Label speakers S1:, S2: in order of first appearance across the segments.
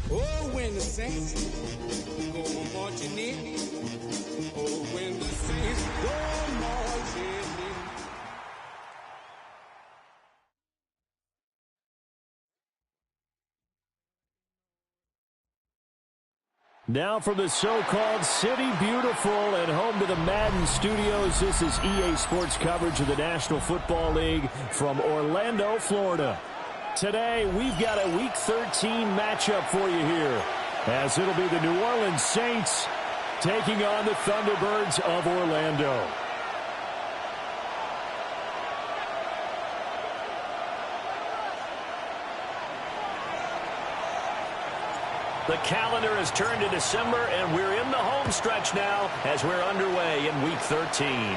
S1: Oh, when the saints go marching in. Oh, when the saints go marching in.
S2: Now from the so-called City Beautiful and home to the Madden Studios, this is EA Sports coverage of the National Football League from Orlando, Florida. Today, we've got a Week 13 matchup for you here, as it'll be the New Orleans Saints taking on the Thunderbirds of Orlando. The calendar has turned to December, and we're in the home stretch now as we're underway in Week 13.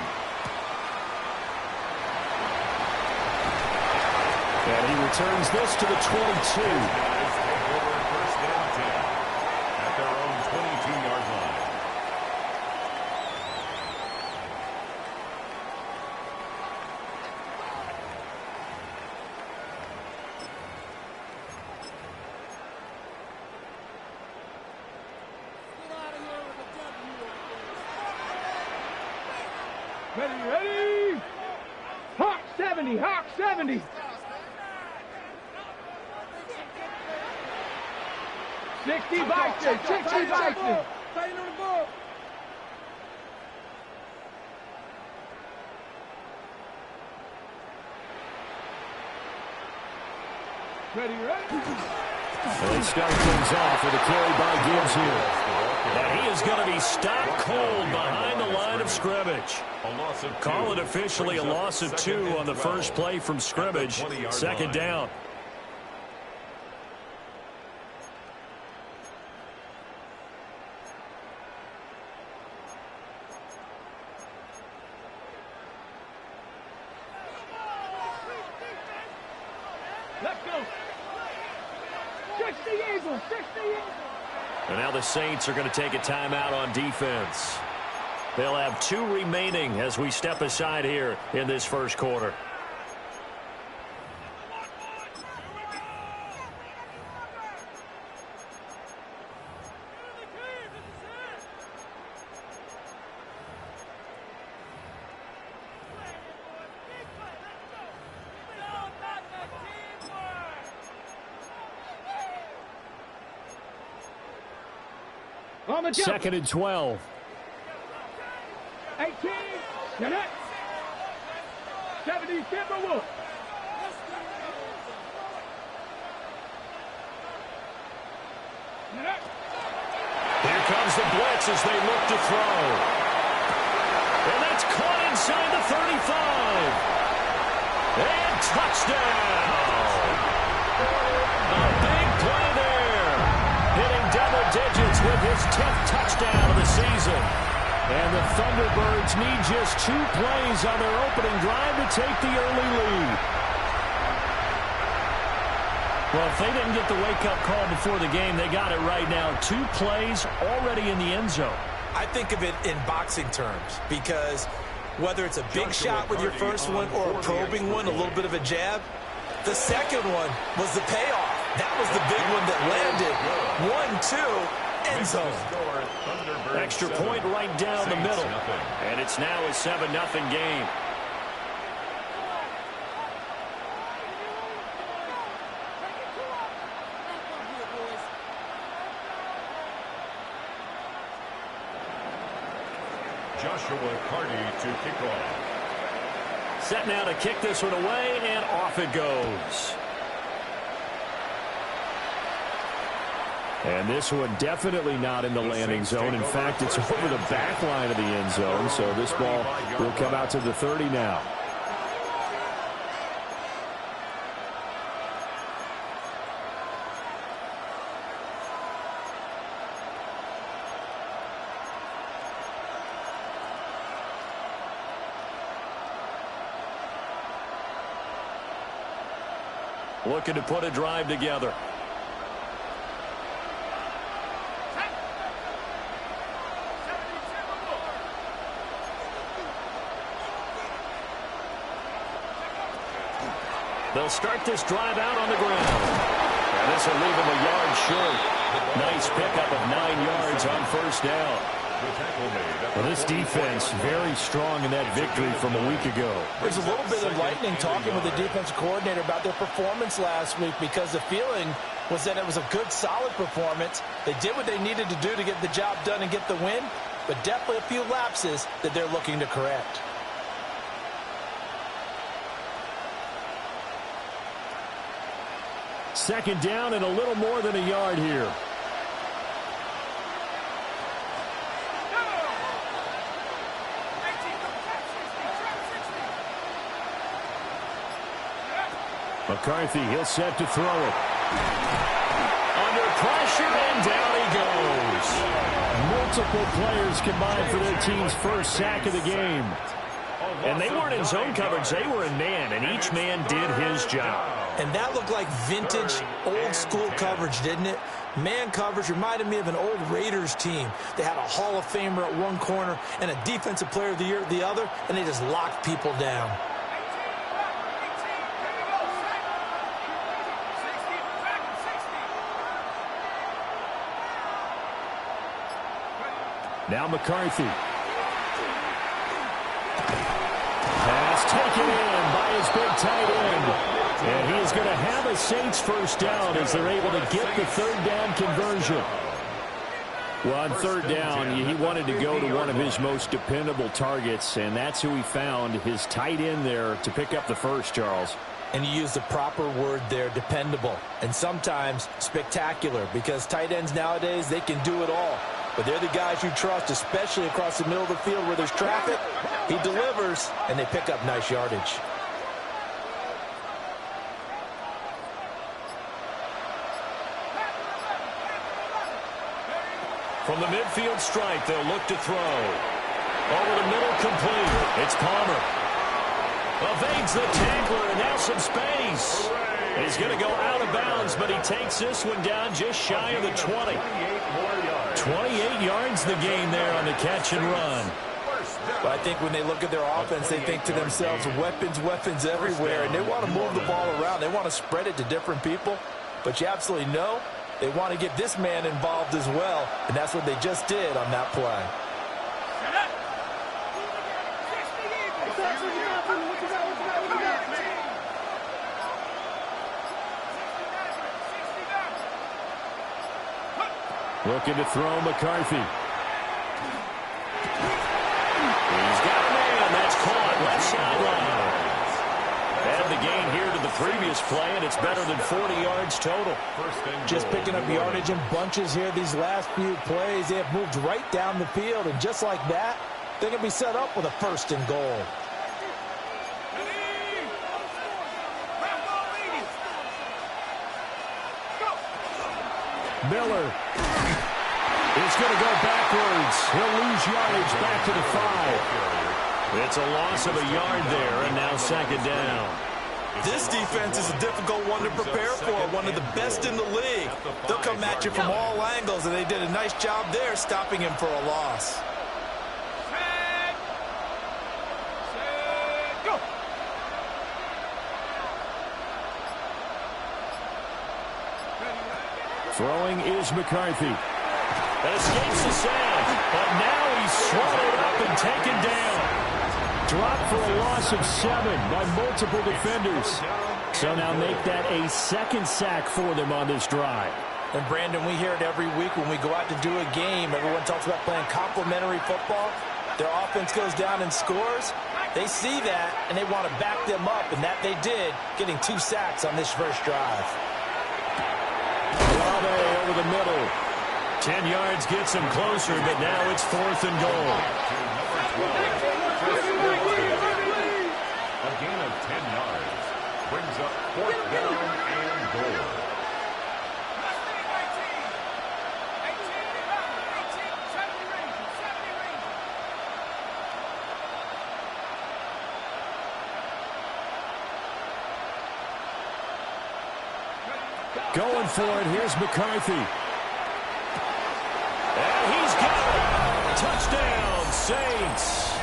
S2: And he returns this to the 22.
S3: Guys take over first down 10 at their own 22-yard line.
S4: Ready! Hawk 70! Hawk 70! 60 Bison! 60 Bison! Ready?
S2: And they start things off with a carry by Gibbs here. And he is going to be stopped cold behind the line of scrimmage. Call it officially a loss of 2 on the first play from scrimmage. Second down.
S4: Let's go! 60 Eagles! 60 Eagles!
S2: And now the Saints are going to take a timeout on defense. They'll have 2 remaining as we step aside here in this first quarter. Second and 12.
S4: 18. Get it. 70 Timberwolves.
S2: Here comes the blitz as they look to throw. And that's caught inside the 35. And touchdown. A big play there. Hitting double digits with his 10th touchdown of the season. And the Thunderbirds need just 2 plays on their opening drive to take the early lead. Well, if they didn't get the wake-up call before the game, they got it right now. 2 plays already in the end zone.
S5: I think of it in boxing terms because whether it's a big shot with your first one or a probing one, a little bit of a jab, the second one was the payoff. That was the big one that landed. 1-2, end zone.
S2: Extra point right down the middle. And it's now a 7-0 game.
S3: Joshua Carty to kick off.
S2: Set now to kick this one away, and off it goes. And this one definitely not in the landing zone. In fact, it's over the back line of the end zone, so this ball will come out to the 30 now. Looking to put a drive together. They'll start this drive out on the ground. And this will leave him a yard short. Nice pickup of 9 yards on first down. Well, this defense very strong in that victory from a week ago.
S5: There's a little bit of lightning talking with the defensive coordinator about their performance last week, because the feeling was that it was a good, solid performance. They did what they needed to do to get the job done and get the win, but definitely a few lapses that they're looking to correct.
S2: Second down and a little more than a yard here. McCarthy, he'll set to throw it. Under pressure, and down he goes. Multiple players combined for their team's first sack of the game. And they weren't in zone coverage, they were in man, and each man did his job.
S5: And that looked like vintage, old-school coverage, didn't it? Man coverage reminded me of an old Raiders team. They had a Hall of Famer at one corner and a Defensive Player of the Year at the other, and they just locked people down.
S2: Now McCarthy. Pass taken in by his big tight end. And he is going to have a Saints first down as they're able to get the third down conversion. Well, on third down, he wanted to go to one of his most dependable targets, and that's who he found, his tight end there, to pick up the first, Charles.
S5: And you use the proper word there, dependable, and sometimes spectacular, because tight ends nowadays, they can do it all. But they're the guys you trust, especially across the middle of the field where there's traffic. He delivers, and they pick up nice yardage.
S2: From the midfield stripe, they'll look to throw. Over the middle, complete. It's Palmer. Evades the tackler, and now some space. He's going to go out of bounds, but he takes this one down just shy of the 20. 28 yards the gain there on the catch and run.
S5: But I think when they look at their offense, they think to themselves, weapons, weapons everywhere, and they want to move the ball around. They want to spread it to different people, but you absolutely know they want to get this man involved as well, and that's what they just did on that play.
S2: Looking to throw McCarthy. He's got a man. That's caught left sideline. Add the gain here to the previous play, and it's better than 40 yards total.
S5: Just picking up yardage in bunches here these last few plays. They have moved right down the field, and just like that, they're going to be set up with a first and goal.
S2: Miller is going to go backwards. He'll lose yardage back to the 5. It's a loss of a yard there, and now second down.
S5: This defense is a difficult one to prepare for, one of the best in the league. They'll come at you from all angles, and they did a nice job there stopping him for a loss.
S2: Throwing is McCarthy. That escapes the sack, but now he's swallowed up and taken down. Dropped for a loss of 7 by multiple defenders. So now make that a second sack for them on this drive.
S5: And Brandon, we hear it every week when we go out to do a game. Everyone talks about playing complementary football. their offense goes down and scores, they see that, and they want to back them up, and that they did, getting 2 sacks on this first drive.
S2: Olave over the middle. 10 yards gets him closer, but now it's 4th and goal.
S3: A gain of 10 yards brings up 4th down and goal.
S2: Going for it. Here's McCarthy. And he's got it. Touchdown, Saints.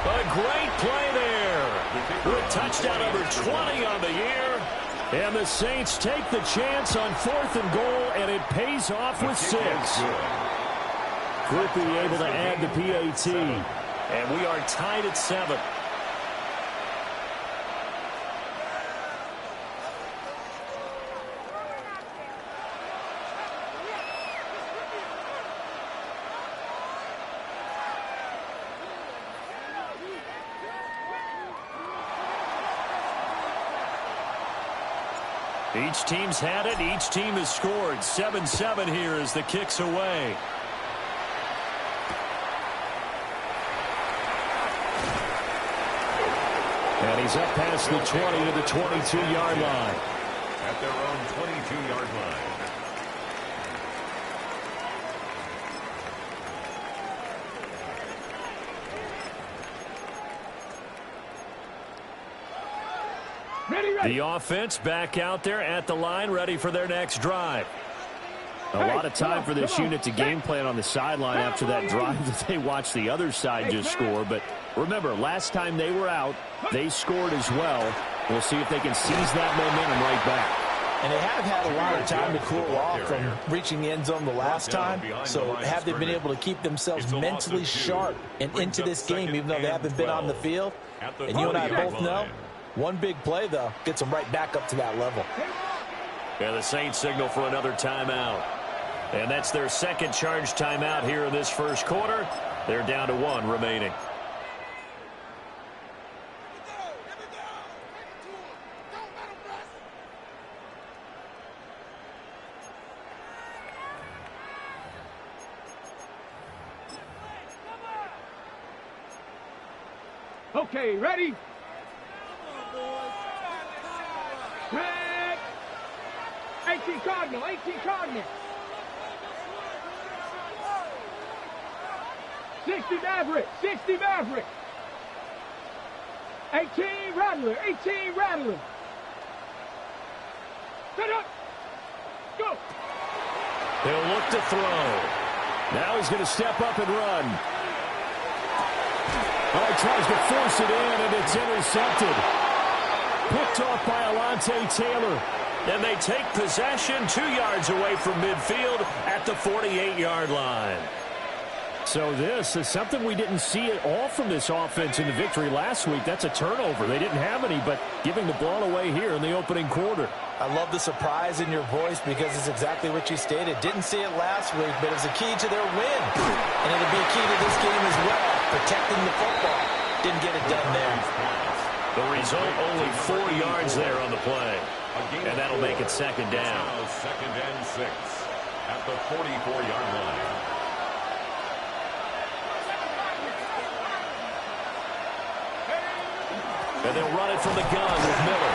S2: A great play there. With touchdown number 20 on the year. And the Saints take the chance on 4th and goal, and it pays off with 6. Quickly able to add the PAT. And we are tied at 7. Each team's had it. Each team has scored. 7-7 here as the kick's away. And he's up past the 20 to the 22-yard line.
S3: At their own 22-yard line.
S2: The offense back out there at the line, ready for their next drive. A lot of time for this unit to game plan on the sideline after that drive that they watched the other side just score. But remember, last time they were out, they scored as well. We'll see if they can seize that momentum right back.
S5: And they have had a lot of time to cool off from reaching the end zone the last time. So have they been able to keep themselves mentally sharp and into this game, even though they haven't been on the field? And you and I both know, one big play, though, gets them right back up to that level.
S2: And the Saints signal for another timeout. And that's their second charge timeout here in this first quarter. They're down to 1 remaining.
S4: Okay, ready? Red. 18 Cardinal, 18 Cardinal. 60 Maverick, 60 Maverick. 18 Rattler, 18 Rattler. Set up. Go.
S2: He'll look to throw. Now he's going to step up and run. Oh, he tries to force it in, and it's intercepted. Picked off by Alontae Taylor. And they take possession 2 yards away from midfield at the 48-yard line. So this is something we didn't see at all from this offense in the victory last week. That's a turnover. They didn't have any, but giving the ball away here in the opening quarter.
S5: I love the surprise in your voice because it's exactly what you stated. Didn't see it last week, but it's a key to their win. And it'll be a key to this game as well, protecting the football. Didn't get it done there.
S2: The result, only 4 yards there on the play. And that'll make it second down.
S3: Second and 6 at the 44-yard line.
S2: And they'll run it from the gun with Miller.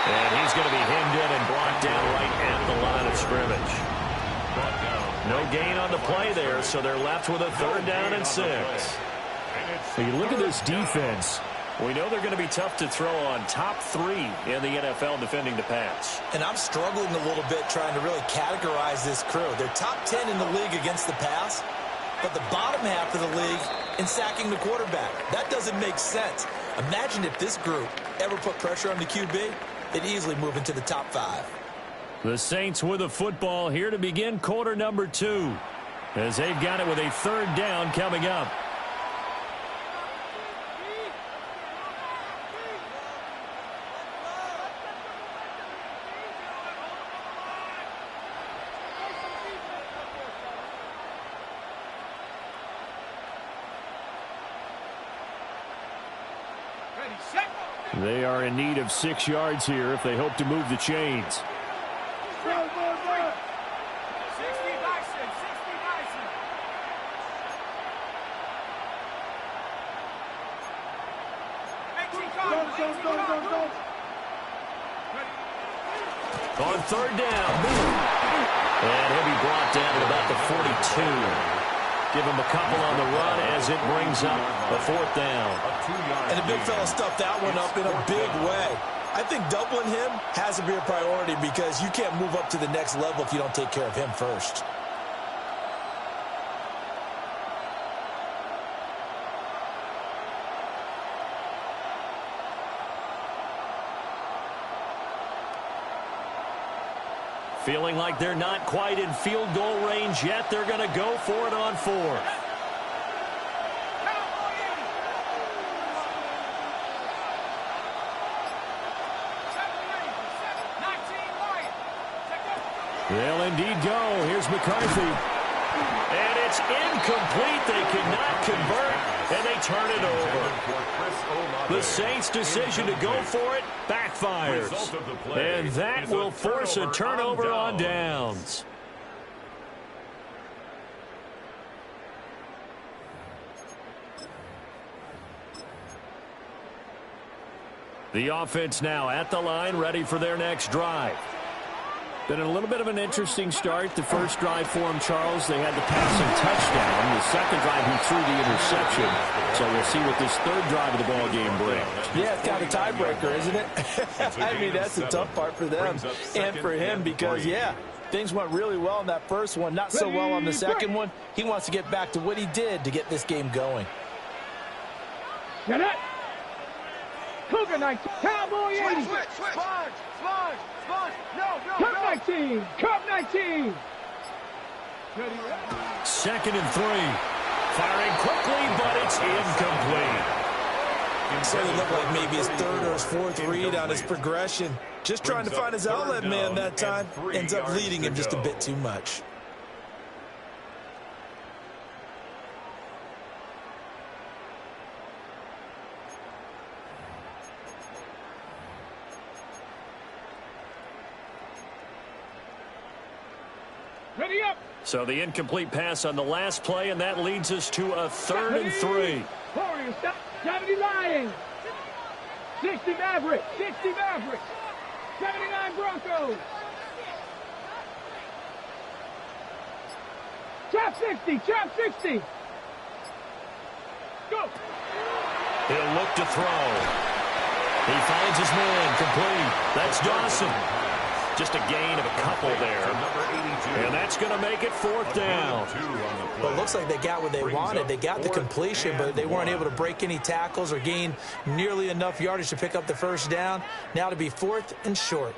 S2: And he's going to be hemmed in and blocked down right at the line of scrimmage. No gain on the play there, so they're left with a 3rd down and 6. So you look at this defense. We know they're going to be tough to throw on. Top 3 in the NFL defending the pass.
S5: And I'm struggling a little bit trying to really categorize this crew. They're top 10 in the league against the pass, but the bottom half of the league in sacking the quarterback. That doesn't make sense. Imagine if this group ever put pressure on the QB, they'd easily move into the top 5.
S2: The Saints with the football here to begin quarter number 2, as they've got it with a 3rd down coming up. They are in need of 6 yards here if they hope to move the chains. On third down. And he'll be brought down at about the 42. Give him a couple on the run as it brings up a 4th down.
S5: And the big fella stuffed that one up in a big way. I think doubling him has to be a priority because you can't move up to the next level if you don't take care of him first.
S2: Feeling like they're not quite in field goal range yet. They're going to go for it on 4th. They'll indeed go. Here's McCarthy. And it's incomplete. They cannot convert, and they turn it over. The Saints' decision to go for it backfires. And that will force a turnover on downs. The offense now at the line, ready for their next drive. Been a little bit of an interesting start. The first drive for him, Charles, they had the passing touchdown. The second drive, he threw the interception. So we'll see what this third drive of the ball game brings.
S5: Yeah, it's kind of a tiebreaker, isn't it? I mean, that's the tough part for them and for him because, yeah, things went really well in that first one, not so well on the second one. He wants to get back to what he did to get this game going.
S4: Get it! Cougar 19, Cowboy 80. Cup 19, Cup 19.
S2: 2nd and 3. Firing quickly, but it's incomplete.
S5: So it looked like maybe his 3rd or his 4th read on his progression. Just trying to find his outlet man that time. Ends up leading him just a bit too much.
S4: Ready up.
S2: So the incomplete pass on the last play, and that leads us to a 3rd and 3.
S4: 70 Lions. 60 Mavericks. 60 Mavericks. 79 Broncos. Chop 60. Chop 60. Go.
S2: He'll look to throw. He finds his man complete. That's Dawson. Just a gain of a couple there. And that's going to make it 4th down.
S5: Well, it looks like they got what they wanted. They got the completion, but they weren't able to break any tackles or gain nearly enough yardage to pick up the first down. Now to be 4th and short.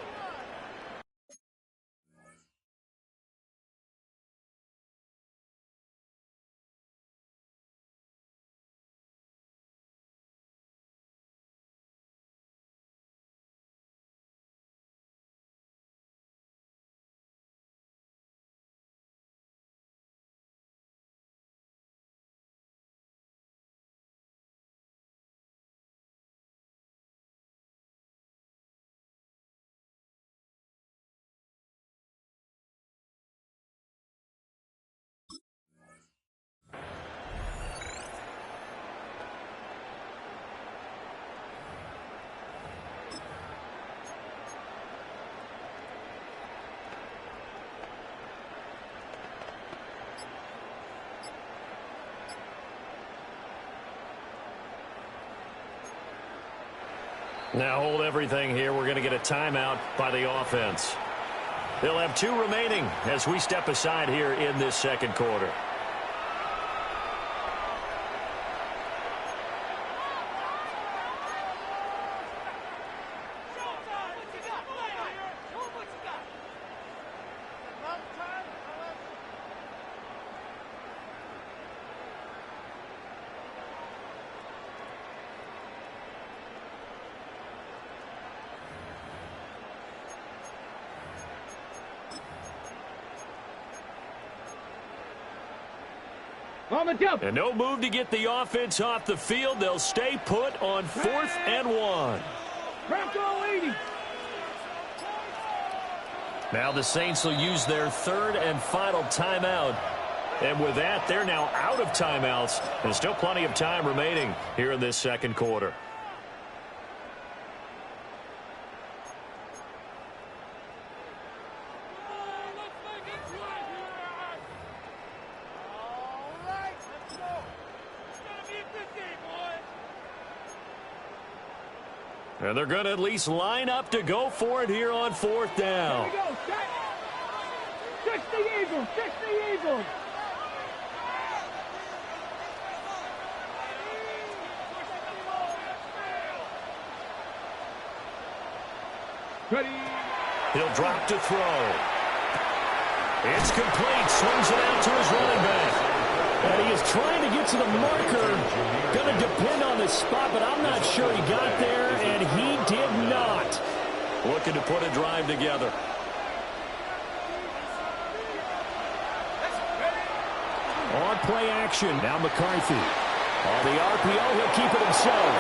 S2: Now hold everything here. We're going to get a timeout by the offense. They'll have 2 remaining as we step aside here in this second quarter.
S4: On the double.
S2: And no move to get the offense off the field. They'll stay put on 4th and 1.
S4: Bronco 80.
S2: Now the Saints will use their 3rd and final timeout. And with that, they're now out of timeouts. There's still plenty of time remaining here in this second quarter. And they're going to at least line up to go for it here on 4th down.
S4: Here we go. 60 Eagles. 60 Eagles. Ready.
S2: He'll drop to throw. It's complete. Swings it out to his running back. And he is trying to get to the marker. Going to depend on the spot, but I'm not sure he got there, and he did not. Looking to put a drive together. On play action. Now McCarthy. On the RPO, he'll keep it himself.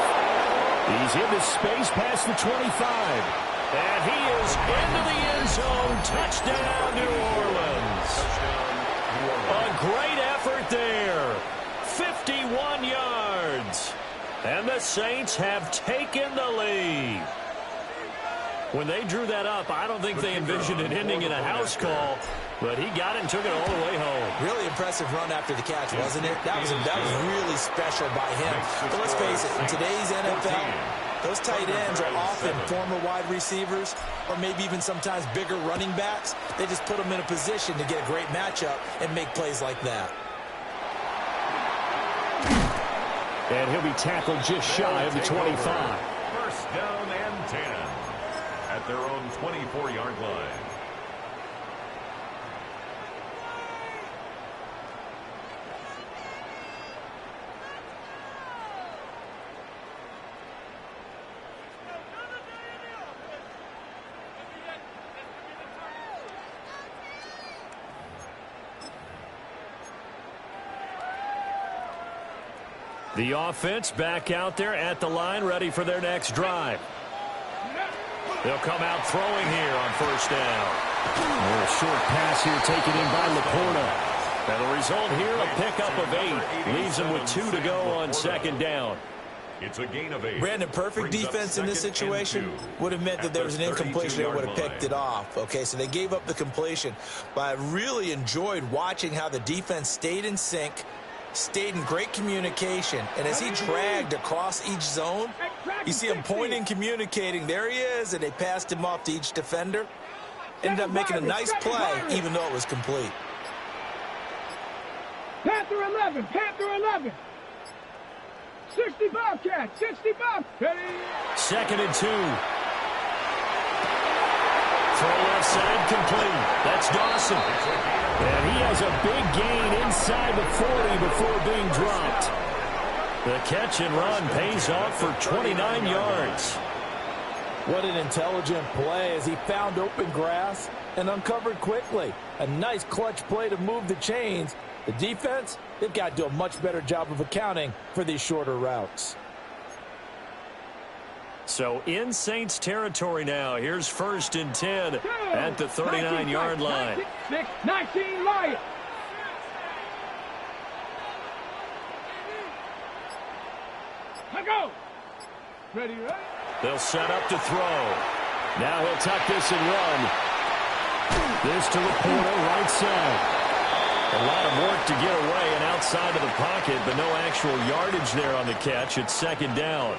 S2: He's in the space past the 25. And he is into the end zone. Touchdown, New Orleans. A great effort there. 51 yards. And the Saints have taken the lead. When they drew that up, I don't think they envisioned it ending in a house call. But he got it and took it all the way home.
S5: Really impressive run after the catch, wasn't it? That was really special by him. But let's face it, in today's NFL, those tight ends are often former wide receivers or maybe even sometimes bigger running backs. They just put them in a position to get a great matchup and make plays like that.
S2: And he'll be tackled just shy of the 25.
S3: First down and 10 at their own 24-yard line.
S2: The offense back out there at the line, ready for their next drive. They'll come out throwing here on first down. A short pass here taken in by Laporta. And the result here, a pickup of 8. Leaves them with 2 to go on second down.
S3: It's a gain of 8.
S5: Brandon, perfect defense in this situation would have meant that there was an incompletion that would have picked it off. Okay, so they gave up the completion. But I really enjoyed watching how the defense stayed in sync, stayed in great communication, and as he dragged across each zone, you see him pointing, communicating. There he is, and they passed him off to each defender. Ended up making a nice play, even though it was complete.
S4: Panther 11. Panther 11. 60 Bobcats. 60 Bobcats.
S2: Second and 2. Throw left side complete. That's Dawson. And he has a big gain inside the 40 before being dropped. The catch and run pays off for 29 yards.
S6: What an intelligent play as he found open grass and uncovered quickly. A nice clutch play to move the chains. The defense, they've got to do a much better job of accounting for these shorter routes.
S2: So in Saints territory now. Here's first and 10 at the 39-yard line.
S4: 19 Lions. Let go. Ready, ready.
S2: They'll set up to throw. Now he'll tuck this and run. This to Laporta, right side. A lot of work to get away and outside of the pocket, but no actual yardage there on the catch. It's second down.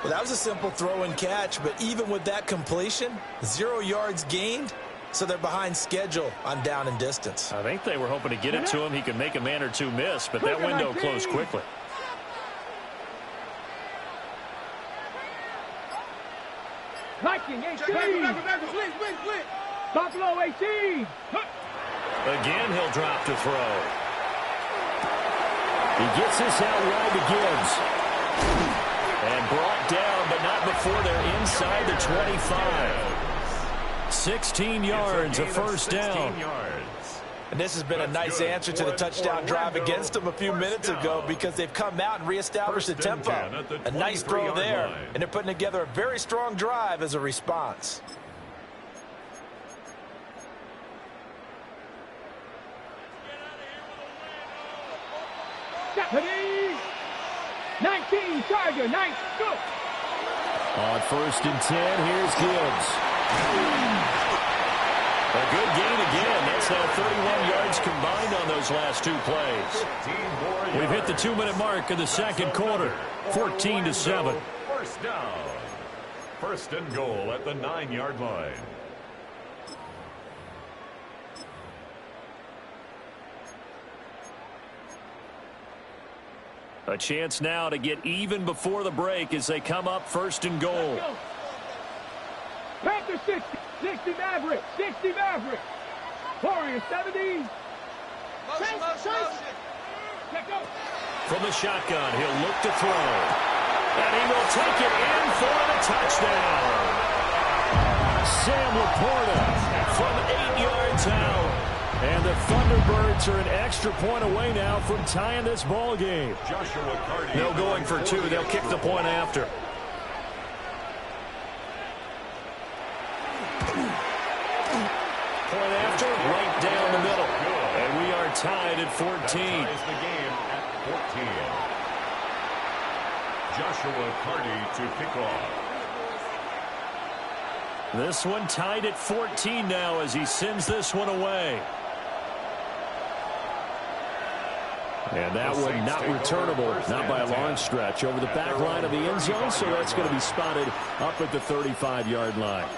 S5: Well, that was a simple throw and catch, but even with that completion, 0 yards gained, so they're behind schedule on down and distance.
S2: I think they were hoping to get it to him. He could make a man or two miss, but that window closed quickly.
S4: Viking 18. Buffalo 18.
S2: Again, he'll drop to throw. He gets this out wide to Gibbs. And brought down, but not before they're inside the 25. 16 yards, a first down.
S5: And And this has been a nice answer to the touchdown drive against them a few minutes ago because they've come out and reestablished the tempo. A nice throw there, and they're putting together a very strong drive as a response.
S4: Ready? 19, Tiger, nice, go!
S2: On 1st and 10, here's Gibbs. A good gain again. That's now 31 yards combined on those last 2 plays. We've hit the 2-minute mark in the second quarter. 14-7.
S3: First down. 1st and goal at the 9-yard line.
S2: A chance now to get even before the break as they come up 1st and goal.
S4: Panther 60, 60 Maverick, 60 Maverick. Warrior 70.
S2: From the shotgun, he'll look to throw. And he will take it in for the touchdown. Sam Laporta from 8 yards out. And the Thunderbirds are an extra point away now from tying this ball game.
S3: No
S2: going for 2. They'll kick the point after. Point after, right down the middle. And we are tied at 14.
S3: The game at 14. Joshua Carty to kick off.
S2: This one tied at 14 now as he sends this one away. And that one not returnable, not by a long stretch, over the back line of the end zone, so that's going to be spotted up at the 35-yard line.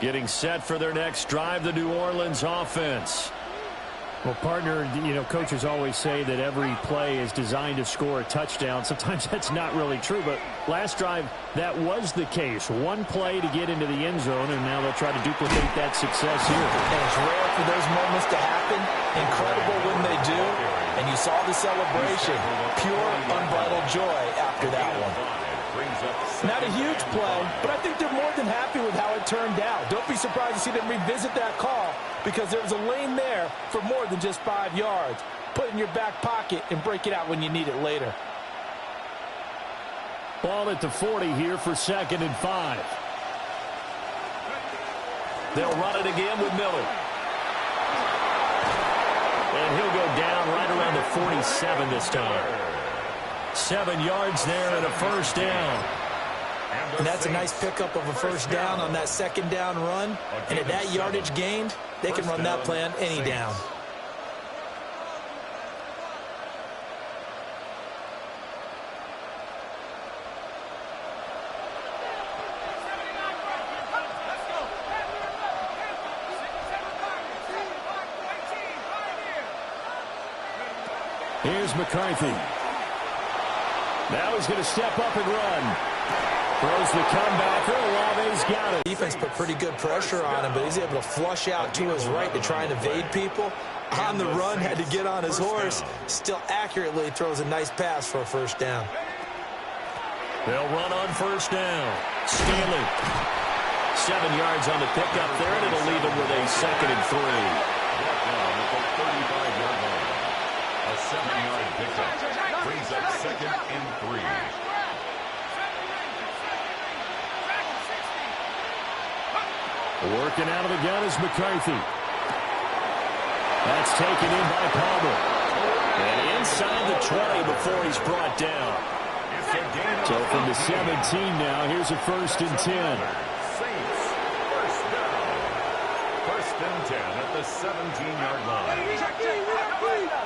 S2: Getting set for their next drive, the New Orleans offense.
S7: Well, partner, you know, coaches always say that every play is designed to score a touchdown. Sometimes that's not really true, but last drive, that was the case. One play to get into the end zone, and now they'll try to duplicate that success here.
S5: And it's rare for those moments to happen. Incredible when they do. And you saw the celebration. Pure, unbridled joy after that one. Not a huge play, but I think they're more than happy with how it turned out. Don't be surprised to see them revisit that call because there was a lane there for more than just 5 yards. Put it in your back pocket and break it out when you need it later.
S2: Ball at the 40 here for 2nd and 5. They'll run it again with Miller. And he'll go down right around the 47 this time. 7 yards there and a first down.
S5: And that's a nice pickup of a first down on that 2nd down run. And at that yardage gained, they can run that play on any down.
S2: Here's McCarthy. Now he's going to step up and run. Throws the comebacker. Olave's got it.
S5: Defense put pretty good pressure on him, but he's able to flush out to his right to try and evade people. On the run, had to get on his horse. Still accurately throws a nice pass for a first down.
S2: They'll run on first down. Stanley. 7 yards on the pickup there, and it'll leave him with a 2nd and 3.
S3: A 7-yard pickup brings up 2nd and 3.
S2: Working out of the gun is McCarthy. That's taken in by Palmer. And inside the 20 before he's brought down. So from the 17 now, here's a 1st and 10.
S3: Saints, first down. 1st and 10 at the 17-yard line.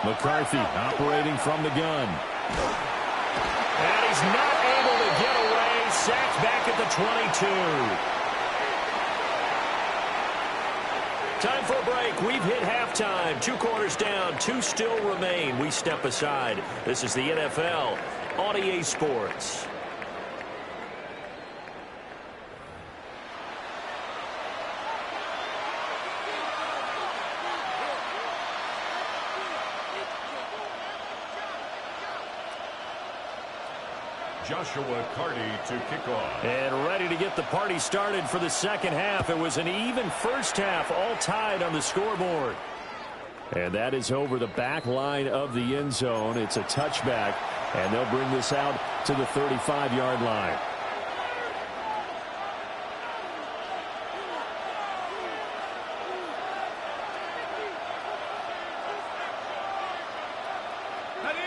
S2: McCarthy operating from the gun. And he's not able to get away. Sacked back at the 22. Time for a break. We've hit halftime. 2 quarters down. 2 still remain. We step aside. This is the NFL on EA Sports.
S3: Joshua Carty to kick off.
S2: And ready to get the party started for the second half. It was an even first half, all tied on the scoreboard. And that is over the back line of the end zone. It's a touchback, and they'll bring this out to the 35-yard line.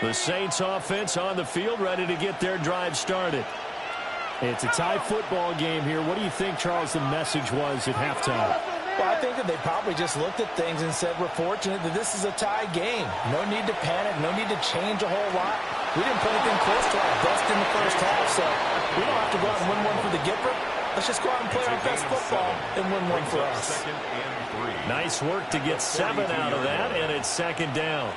S2: The Saints offense on the field, ready to get their drive started. It's a tie football game here. What do you think, Charles, the message was at halftime?
S6: Well, I think that they probably just looked at things and said, we're fortunate that this is a tie game. No need to panic. No need to change a whole lot. We didn't put anything close to our best in the first half, so we don't have to go out and win one for the Gipper. Let's just go out and play our best football and win one for us.
S2: Nice work to get 7 out of that, and it's second down.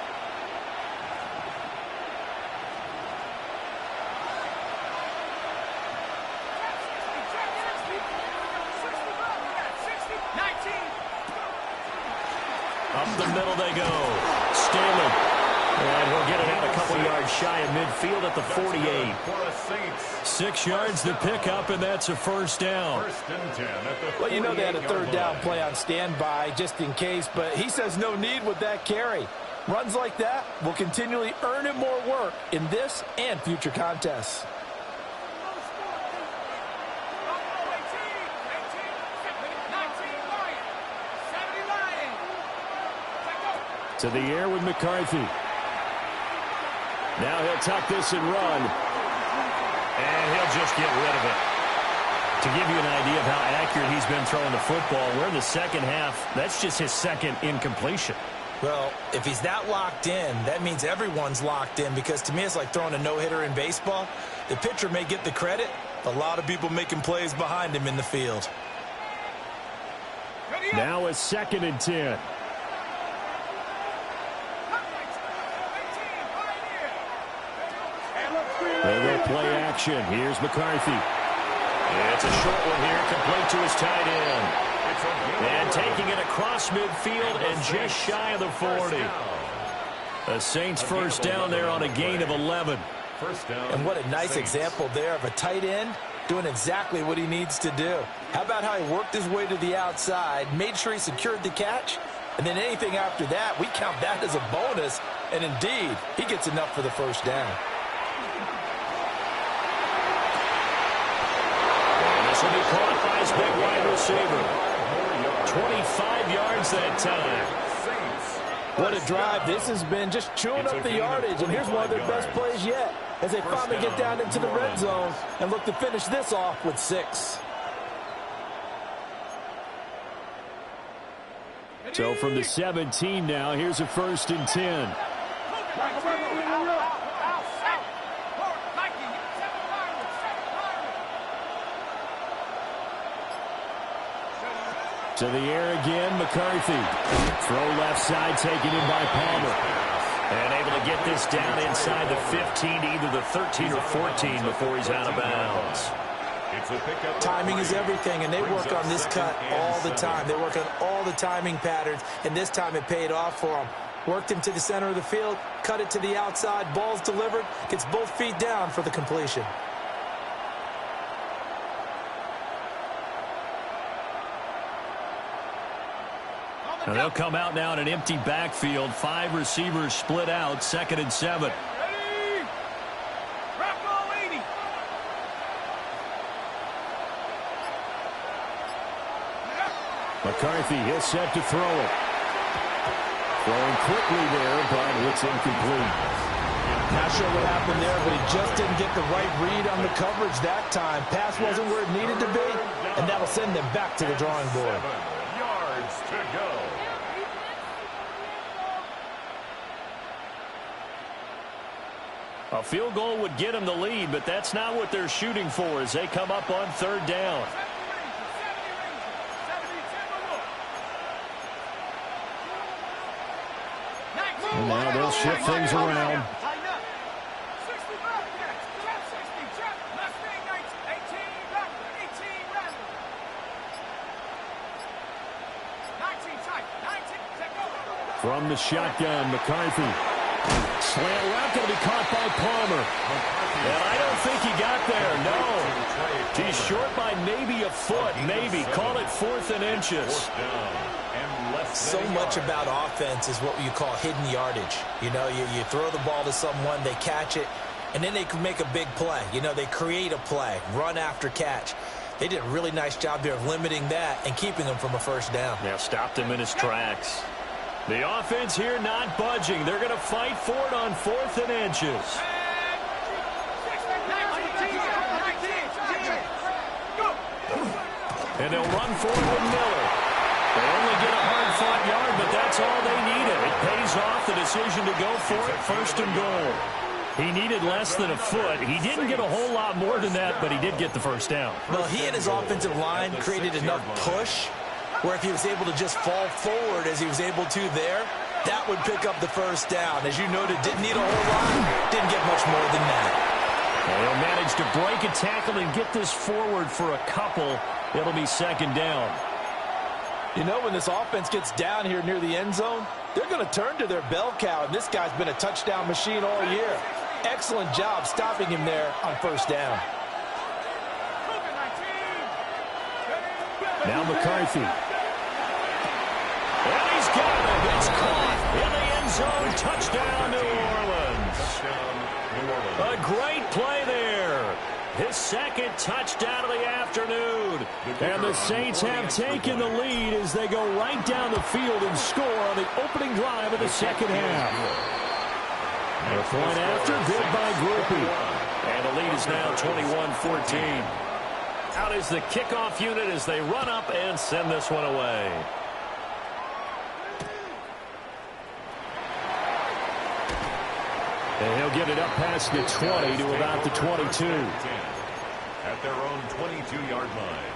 S2: Up the middle they go. Staley. And he'll get it out a couple yards shy of midfield at the 48. 6 yards to pick up, and that's a first down.
S6: Well, you know they had a third down play on standby just in case, but he says no need with that carry. Runs like that will continually earn him more work in this and future contests.
S2: To the air with McCarthy. Now he'll tuck this and run. And he'll just get rid of it. To give you an idea of how accurate he's been throwing the football, we're in the second half. That's just his second incompletion.
S5: Well, if he's that locked in, that means everyone's locked in, because to me it's like throwing a no-hitter in baseball. The pitcher may get the credit, but a lot of people making plays behind him in the field.
S2: Now a 2nd and 10. They will play action. Here's McCarthy. It's a short one here, complete to his tight end. And taking it across midfield and just shy of the 40. The Saints first down there on a gain of 11.
S5: And what a nice example there of a tight end doing exactly what he needs to do. How about how he worked his way to the outside, made sure he secured the catch, and then anything after that, we count that as a bonus. And indeed, he gets enough for the first down.
S2: Will be caught by his big wide receiver. 25 yards that time.
S6: What a drive this has been, just chewing up the yardage. And here's one of their best plays yet as they finally get down into the red zone and look to finish this off with 6.
S2: So from the 17 now, here's a 1st and 10. To the air again, McCarthy. Throw left side, taken in by Palmer. And able to get this down inside the 15 to either the 13 or 14 before he's out of bounds.
S5: Timing is everything, and they work on this cut all the time. They work on all the timing patterns, and this time it paid off for them. Worked him to the center of the field, cut it to the outside, ball's delivered, gets both feet down for the completion.
S2: And they'll come out now in an empty backfield. 5 receivers split out. 2nd and 7. McCarthy is set to throw it. Throwing quickly there, but it's incomplete.
S6: Not sure what happened there, but he just didn't get the right read on the coverage that time. Pass wasn't where it needed to be, and that'll send them back to the drawing board.
S3: 7 yards to go.
S2: A field goal would get them the lead, but that's not what they're shooting for as they come up on 3rd down. And now they'll shift things around. From the shotgun, McCarthy. Slant route going to be caught by Palmer. And I don't think he got there, no. He's short by maybe a foot, maybe. Call it 4th and inches.
S5: So much about offense is what you call hidden yardage. You know, you throw the ball to someone, they catch it, and then they can make a big play. You know, they create a play, run after catch. They did a really nice job there of limiting that and keeping him from a first down.
S2: Yeah, stopped him in his tracks. The offense here not budging. They're going to fight for it on 4th and inches. And they'll run for it with Miller. They only get a hard-fought yard, but that's all they needed. It pays off the decision to go for it, 1st and goal. He needed less than a foot. He didn't get a whole lot more than that, but he did get the first down.
S5: Well, he and his offensive line created enough push where if he was able to just fall forward as he was able to there, that would pick up the first down. As you noted, didn't need a whole lot, didn't get much more than that.
S2: And he'll manage to break a tackle and get this forward for a couple. It'll be 2nd down.
S6: You know, when this offense gets down here near the end zone, they're going to turn to their bell cow, and this guy's been a touchdown machine all year. Excellent job stopping him there on 1st down.
S2: Now McCarthy. And he's got it. It's caught in the end zone. Touchdown, New Orleans. A great play there. His 2nd touchdown of the afternoon. And the Saints have taken the lead as they go right down the field and score on the opening drive of the 2nd half. The point after, good by Grupe. And the lead is now 21-14. Out is the kickoff unit as they run up and send this one away. And he'll get it up past the 20 to about the 22.
S3: At their own 22-yard line.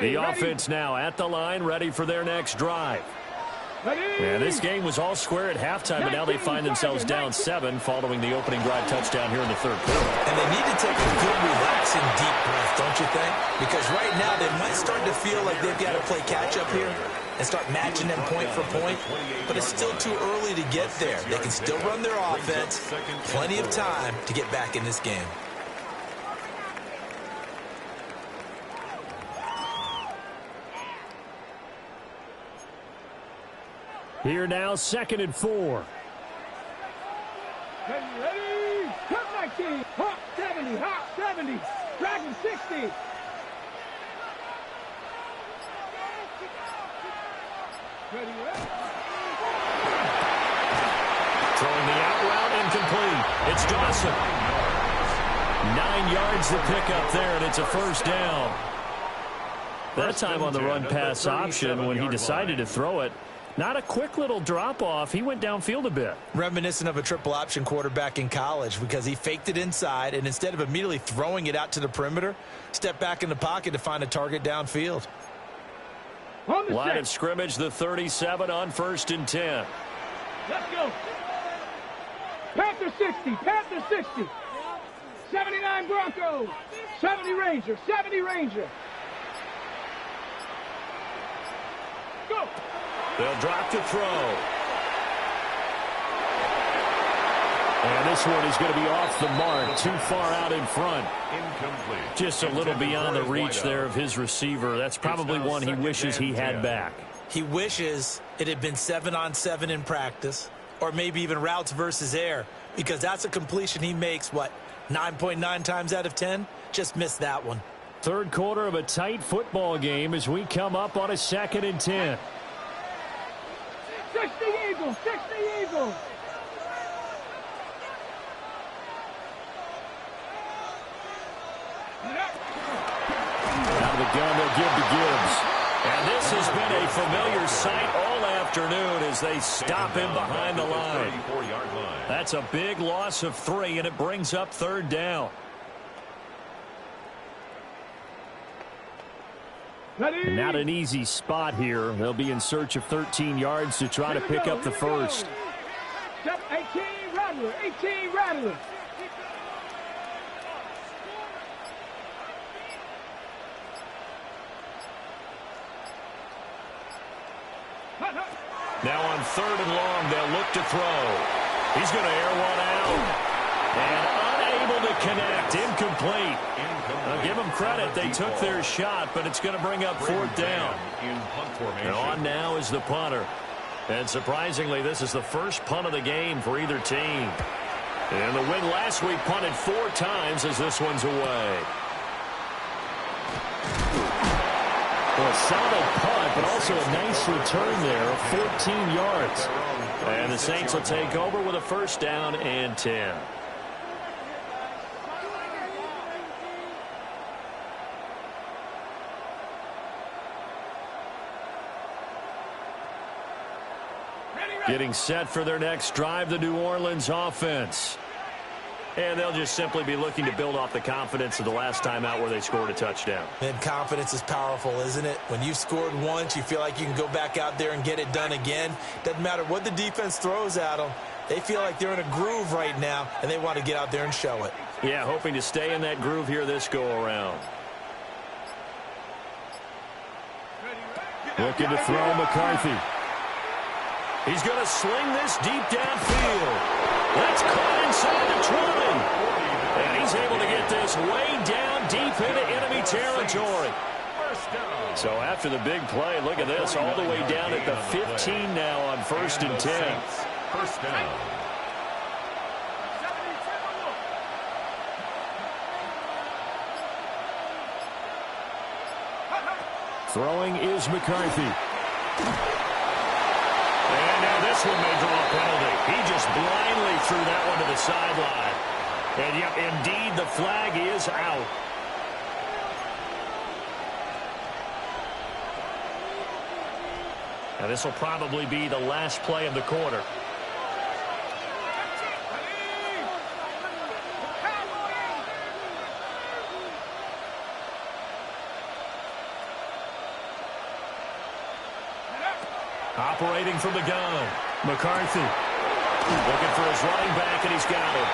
S2: The offense now at the line, ready for their next drive. And this game was all square at halftime, and now they find themselves down 7 following the opening drive touchdown here in the 3rd quarter.
S5: And they need to take a good, relaxing, deep breath, don't you think? Because right now they might start to feel like they've got to play catch-up here and start matching them point for point. But it's still too early to get there. They can still run their offense. Plenty of time to get back in this game.
S2: Here now, 2nd and 4.
S4: Ready? Cut 19. Hop 70. Hop 70. Dragon 60. Ready?
S2: Throwing the out route incomplete. It's Dawson. 9 yards to pick up there, and it's a 1st down. That time on the run-pass option when he decided to throw it. Not a quick little drop-off. He went downfield a bit.
S5: Reminiscent of a triple option quarterback in college because he faked it inside, and instead of immediately throwing it out to the perimeter, stepped back in the pocket to find a target downfield.
S2: Line of scrimmage, the 37 on 1st and 10.
S4: Let's go. Panther 60. Panther 60. 79 Broncos. 70 Ranger. 70 Ranger. Go.
S2: They'll drop to throw. And this one is going to be off the mark, too far out in front.
S3: Incomplete.
S2: Just a little beyond the reach there of his receiver. That's probably one he wishes he had back.
S5: He wishes it had been 7-on-7 in practice, or maybe even routes versus air, because that's a completion he makes, 9.9 times out of 10? Just missed that one.
S2: 3rd quarter of a tight football game as we come up on a 2nd and 10.
S4: 60 Eagles. 60 Eagles.
S2: Out of the gun, they'll give to Gibbs. And this has been a familiar sight all afternoon as they stop him behind the line. That's a big loss of 3, and it brings up 3rd down.
S4: Ready?
S7: And not an easy spot here. They'll be in search of 13 yards to try to pick up the first.
S4: 18 Rattler, 18 Rattler.
S2: Now on 3rd and long, they'll look to throw. He's going to air one out. And unable to connect. Incomplete. I'll give them credit. They took their shot, but it's going to bring up 4th down. And on now is the punter. And surprisingly, this is the first punt of the game for either team. And the win last week punted 4 times as this one's away. Well, a solid punt, but also a nice return there of 14 yards. And the Saints will take over with a 1st down and 10. Getting set for their next drive, the New Orleans offense. And they'll just simply be looking to build off the confidence of the last time out where they scored a touchdown.
S5: And confidence is powerful, isn't it? When you've scored once, you feel like you can go back out there and get it done again. Doesn't matter what the defense throws at them. They feel like they're in a groove right now, and they want to get out there and show it.
S2: Yeah, hoping to stay in that groove here this go-around. Looking to throw McCarthy. He's going to sling this deep downfield. That's caught inside the 20. And he's able to get this way down deep into enemy territory. So after the big play, look at this, all the way down at the 15 now on 1st and 10.
S3: First down.
S2: Throwing is McCarthy. And now this one may draw a penalty. He just blindly threw that one to the sideline. And yep, indeed, the flag is out. Now this will probably be the last play of the quarter. Operating from the gun, McCarthy looking for his running back, and he's got him.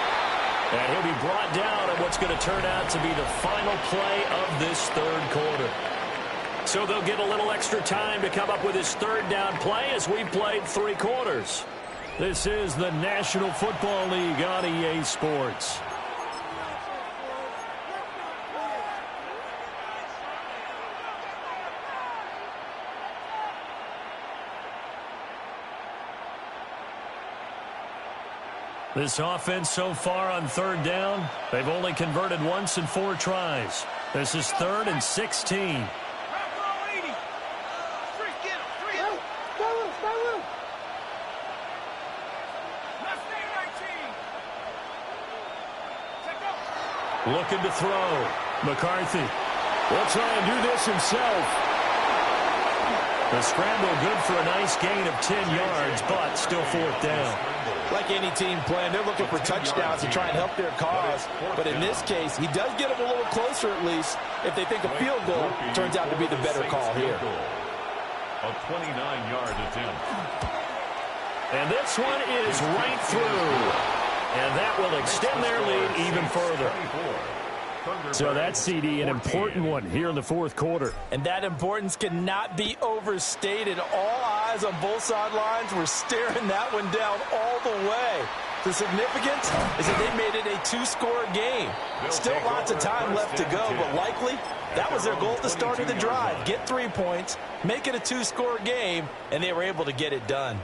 S2: And he'll be brought down on what's going to turn out to be the final play of this 3rd quarter. So they'll get a little extra time to come up with his 3rd down play as we've played 3 quarters. This is the National Football League on EA Sports. This offense so far on 3rd down, they've only converted once in 4 tries. This is 3rd and 16. Looking to throw. McCarthy will try and do this himself. The scramble good for a nice gain of 10 yards, but still 4th down.
S6: Like any team playing, they're looking for touchdowns to try and help their cause. But in this case, he does get them a little closer at least if they think a field goal turns out to be the better call here.
S3: A 29-yard attempt.
S2: And this one is right through. And that will extend their lead even further. So that CD, an important one here in the 4th quarter.
S6: And that importance cannot be overstated. All eyes on both sidelines were staring that one down all the way. The significance is that they made it a 2-score game. Still lots of time left to go, but likely that was their goal at the start of the drive. Get 3 points, make it a 2-score game, and they were able to get it done.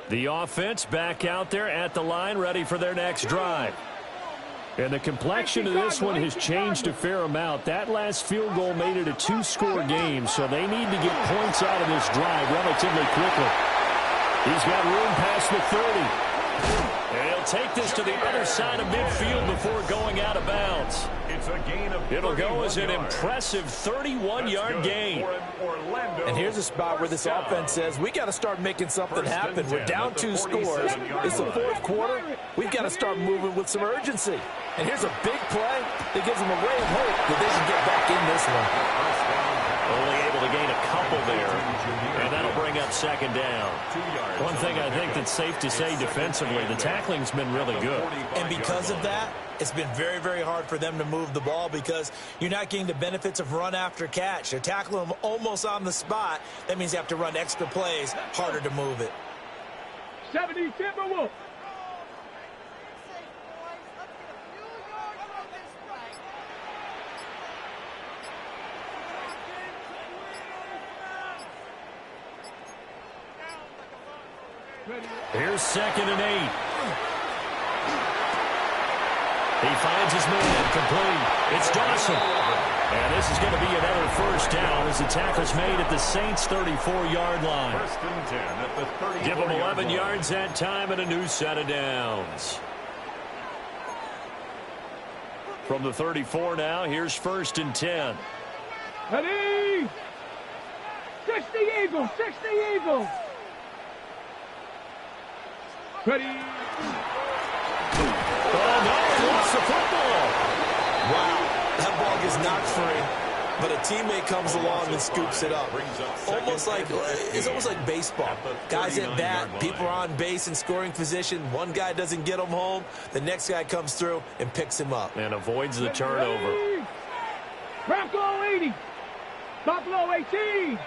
S2: The offense back out there at the line, ready for their next drive. And the complexion of this one has changed a fair amount. That last field goal made it a 2-score game, so they need to get points out of this drive relatively quickly. He's got room past the 30. And he'll take this to the other side of midfield before going out of bounds.
S3: It's a gain of
S2: It'll go as an
S3: yards.
S2: impressive 31-yard gain.
S6: And here's a spot where this offense says, we got to start making something happen. We're down 2 scores. It's the 4th quarter. We've got to start moving with some urgency. And here's a big play that gives them a ray of hope that they can get back in this one.
S2: Only able to gain a couple there, and that'll bring up 2nd down. One thing I think that's safe to say defensively, the tackling's been really good.
S5: And because of that, it's been very, very hard for them to move the ball because you're not getting the benefits of run after catch. They're tackling them almost on the spot. That means you have to run extra plays, harder to move it.
S4: 70 Timberwolves.
S2: Here's 2nd and 8. He finds his man complete. It's Dawson. And this is going to be another 1st down as the tackle's made at the Saints' 34-yard line.
S3: 1st and 10 at the 34-yard
S2: Give them 11
S3: line.
S2: yards that time and a new set of downs. From the 34 now, here's 1st and 10.
S4: Ready? 60 Eagles, 60 Eagles. Ready?
S2: Oh, no, he lost the football.
S5: Wow, that ball gets knocked free, but a teammate comes along and scoops it up. It's almost like baseball. Guys at bat, people are on base in scoring position. One guy doesn't get him home. The next guy comes through and picks him up.
S2: And avoids the turnover.
S4: Bronco 80. Buffalo 18.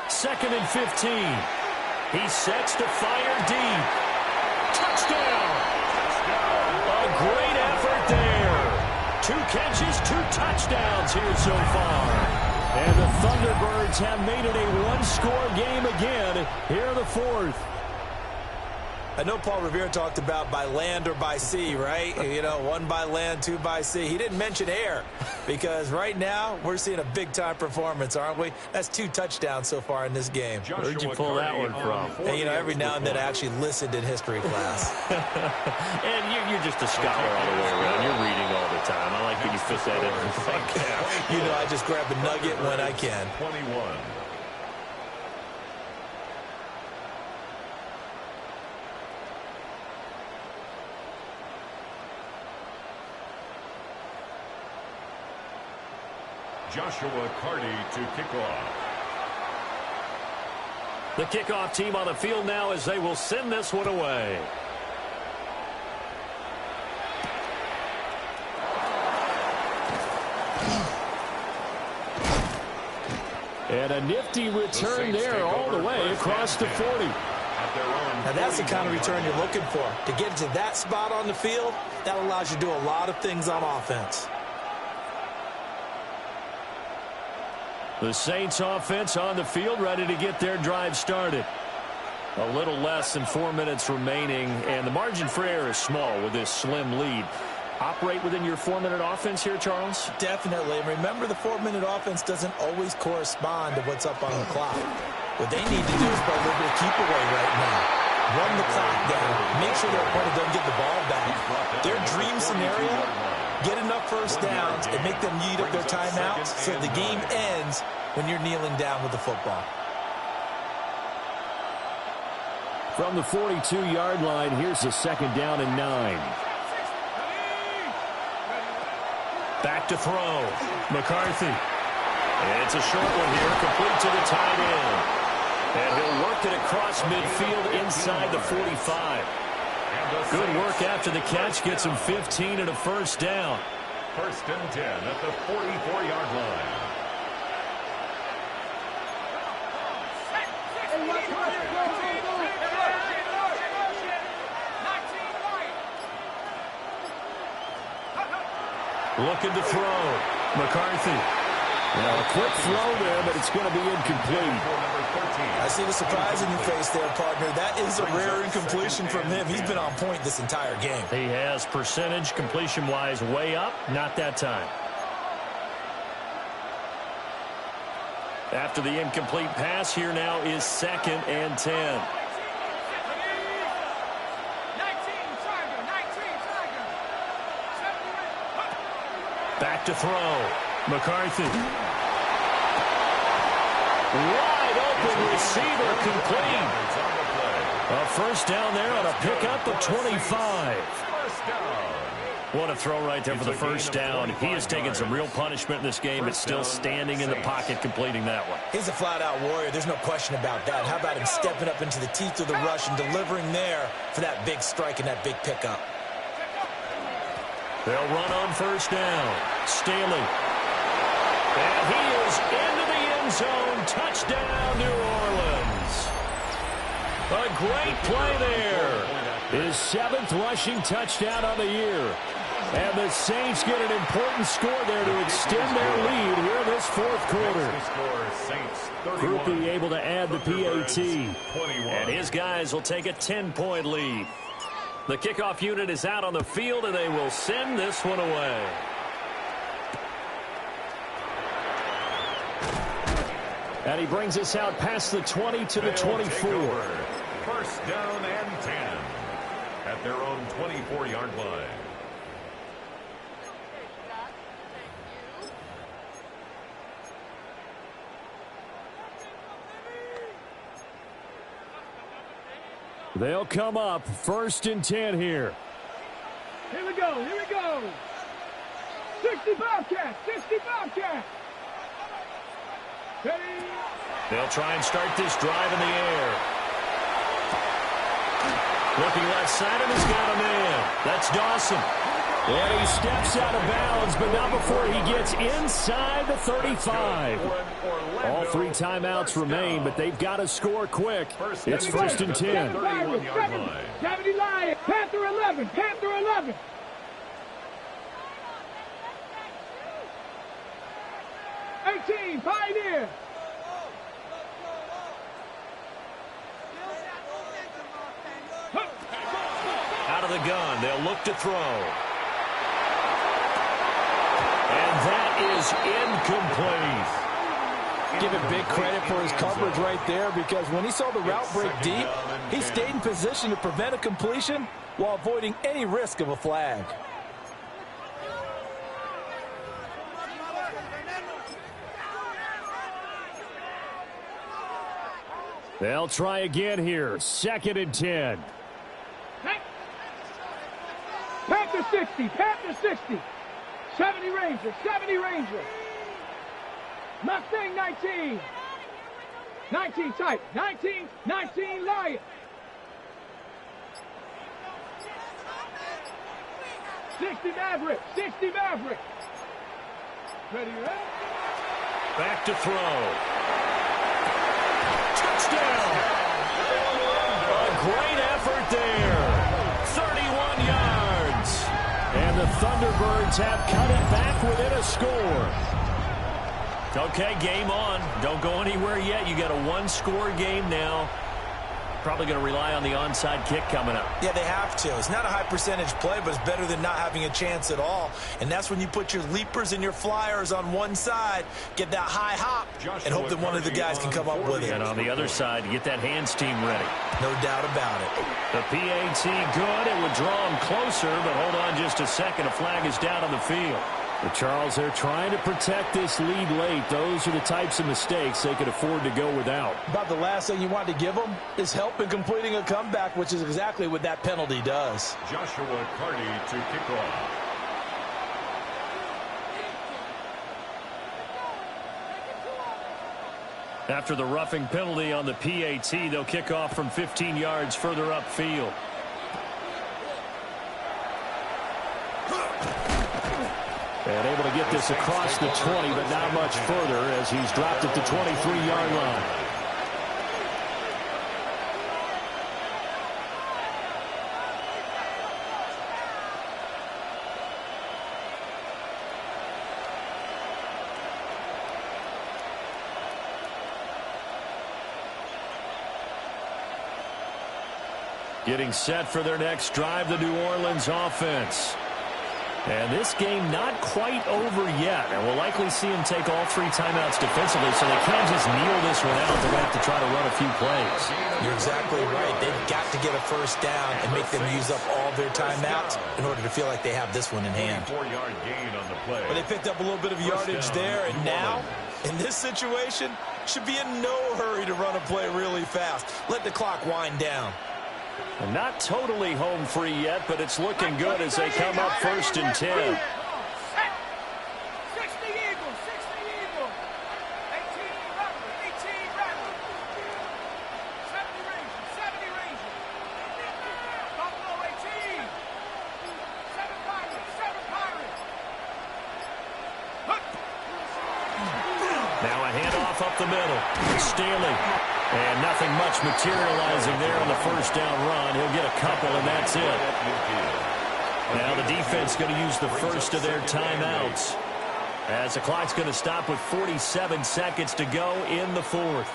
S2: 2nd and 15. He sets to fire deep. Touchdown! A great effort there. 2 catches, 2 touchdowns here so far. And the Thunderbirds have made it a 1-score game again here in the 4th.
S5: I know Paul Revere talked about by land or by sea, right? You know, 1 by land, 2 by sea. He didn't mention air because right now we're seeing a big-time performance, aren't we? That's 2 touchdowns so far in this game.
S2: Where'd you pull that one from?
S5: And, you know, every now and then I actually listened in history class.
S2: And you're just a scholar all the way around. You're reading all the time. I like when you fit that in.
S5: You know, I just grab a nugget when I can.
S3: 21. Joshua Carty to kick off.
S2: The kickoff team on the field now as they will send this one away. And a nifty return there all the way across the 40.
S5: Now that's the kind of return you're looking for. To get to that spot on the field, that allows you to do a lot of things on offense.
S2: The Saints offense on the field ready to get their drive started. A little less than 4 minutes remaining, and the margin for error is small with this slim lead. Operate within your 4-minute offense here, Charles?
S5: Definitely. And remember, the 4-minute offense doesn't always correspond to what's up on the clock. What they need to do is play a little bit of keep away right now. Run the clock down. Make sure their opponent doesn't get the ball back. Their dream scenario, get enough first downs and make them eat up their timeouts so the game ends when you're kneeling down with the football.
S2: From the 42-yard line, here's a 2nd down and 9. Back to throw. McCarthy. And it's a short one here, complete to the tight end. And he'll work it across midfield inside the 45. Good work after the catch. Gets him 15 and a 1st down.
S3: 1st and 10 at the 44-yard line.
S2: Looking to throw. McCarthy. Now a quick throw there, but it's going to be incomplete.
S5: I see the surprise in your face there, partner. That is a rare incompletion from him. He's been on point this entire game.
S2: He has percentage completion-wise way up. Not that time. After the incomplete pass, here now is 2nd and 10. Back to throw. McCarthy. Wide open receiver complete. A first down there on a pickup of 25. What a throw right there for the first down. He has taken some real punishment in this game, but still standing in the pocket completing that one.
S5: He's a flat-out warrior. There's no question about that. How about him stepping up into the teeth of the rush and delivering there for that big strike and that big pickup?
S2: They'll run on first down. Staley. And he is into the end zone. Touchdown, New Orleans. A great play there. His 7th rushing touchdown of the year. And the Saints get an important score there to extend their lead here in this 4th quarter. Grupe able to add the PAT. And his guys will take a 10-point lead. The kickoff unit is out on the field, and they will send this one away. And he brings us out past the 20 to the 24.
S3: First down and 10 at their own 24-yard line.
S2: They'll come up 1st and 10 here.
S4: Here we go. Here we go. 60 Bobcats. 60 Bobcats. Ready.
S2: They'll try and start this drive in the air. Looking left side, and he's got a man. That's Dawson. And he steps out of bounds, but not before he gets inside the 35. All 3 timeouts remain, but they've got to score quick. It's 1st and 10.
S4: 70 Lions. Panther 11. Panther 11. Pioneer.
S2: Out of the gun, they'll look to throw. And that is incomplete.
S6: Give him big credit for his coverage right there, because when he saw the route break deep, he stayed in position to prevent a completion while avoiding any risk of a flag.
S2: They'll try again here. 2nd and 10.
S4: Panther 60. Panther 60. 70 Rangers. 70 Rangers. Mustang 19. 19 type. 19 Lions. 60 Maverick. 60 Maverick. Ready, ready?
S2: Back to throw. Touchdown! A great effort there. 31 yards. And the Thunderbirds have cut it back within a score. Okay, game on. Don't go anywhere yet. You got a 1-score game now. Probably going to rely on the onside kick coming up.
S5: Yeah, they have to. It's not a high percentage play, but it's better than not having a chance at all. And that's when you put your leapers and your flyers on one side, get that high hop, and hope that one of the guys can come up with it.
S2: And on the other side, get that hands team ready.
S5: No doubt about it.
S2: The PAT good. It would draw them closer, but hold on just a second. A flag is down on the field. But Charles, they're trying to protect this lead late. Those are the types of mistakes they could afford to go without.
S6: About the last thing you want to give them is help in completing a comeback, which is exactly what that penalty does.
S3: Joshua Carty to kick off.
S2: After the roughing penalty on the PAT, they'll kick off from 15 yards further upfield. And able to get this across the 20, but not much further as he's dropped at the 23-yard line. Getting set for their next drive, the New Orleans offense. And this game not quite over yet. And we'll likely see him take all 3 timeouts defensively, so they can't just kneel this one out. They're going to have to try to run a few plays.
S5: You're exactly right. They've got to get a first down and make them use up all their timeouts in order to feel like they have this one in hand.
S3: 4-yard gain on the play.
S5: But they picked up a little bit of yardage there, and now, in this situation, should be in no hurry to run a play really fast. Let the clock wind down.
S2: And not totally home free yet, but it's looking good as they come up 1st and 10.
S4: 60 Eagles, 60 Eagles. 18 Rattler. 70 Rangers. Buffalo 18. 7 Pirates.
S2: Now a handoff up the middle. Staley. And nothing much materializing there on the first down run. He'll get a couple, and that's it. Now the defense going to use the first of their timeouts, as the clock's going to stop with 47 seconds to go in the 4th.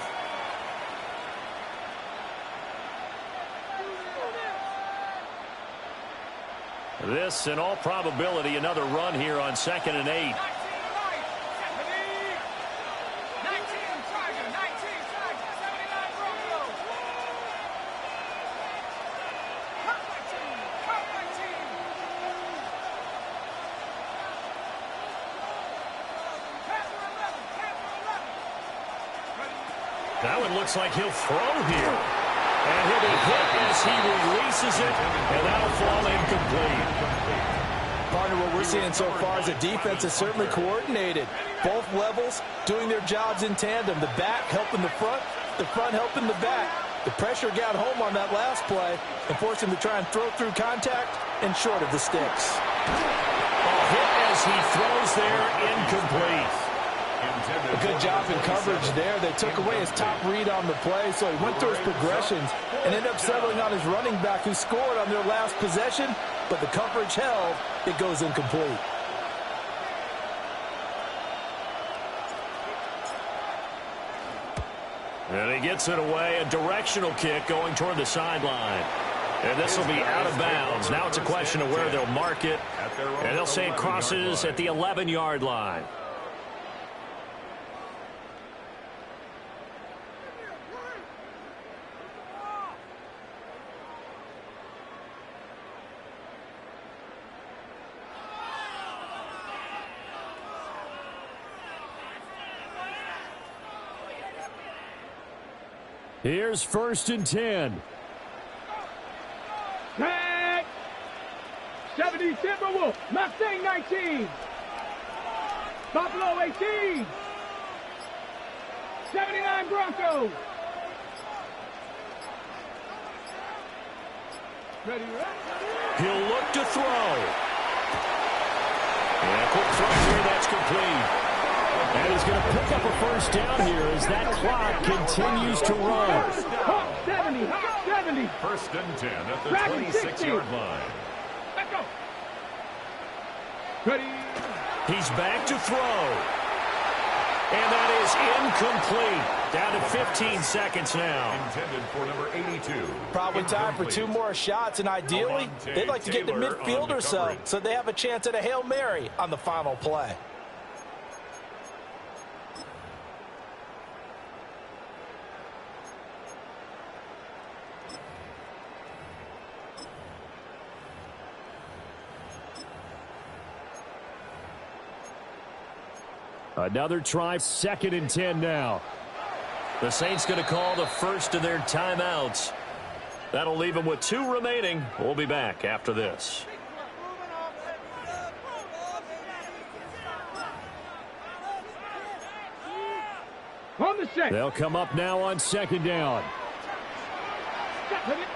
S2: This, in all probability, another run here on 2nd and 8. That one looks like he'll throw here. And he'll be hit as he releases it, and that'll fall incomplete.
S6: Partner, what we're seeing so far is the defense is certainly coordinated. Both levels doing their jobs in tandem. The back helping the front helping the back. The pressure got home on that last play and forced him to try and throw through contact and short of the sticks.
S2: Hit as he throws there, incomplete.
S6: A good job in coverage there. They took away his top read on the play, so he went through his progressions and ended up settling on his running back who scored on their last possession, but the coverage held. It goes incomplete.
S2: And he gets it away, a directional kick going toward the sideline. And this will be out of bounds. Now it's a question of where they'll mark it, and they'll say it crosses at the 11-yard line. Here's 1st and 10.
S4: Tag. 70 Timberwolves. Mustang 19. Buffalo 18. 79 Broncos. Ready,
S2: He'll look to throw. And a quick throw here, that's complete. And he's going to pick up a first down here as that clock continues to run.
S4: 70.
S3: 1st and 10 at the
S4: Dragon
S3: 26-yard line.
S4: Let's go. Ready.
S2: He's back to throw. And that is incomplete. Down to 15 seconds now.
S3: Intended for number 82.
S6: Probably time for 2 more shots, and ideally, they'd like to get to midfield or so they have a chance at a Hail Mary on the final play.
S2: Another try, 2nd and 10 now. The Saints going to call the first of their timeouts. That'll leave them with 2 remaining. We'll be back after this.
S4: On the set.
S2: They'll come up now on 2nd down.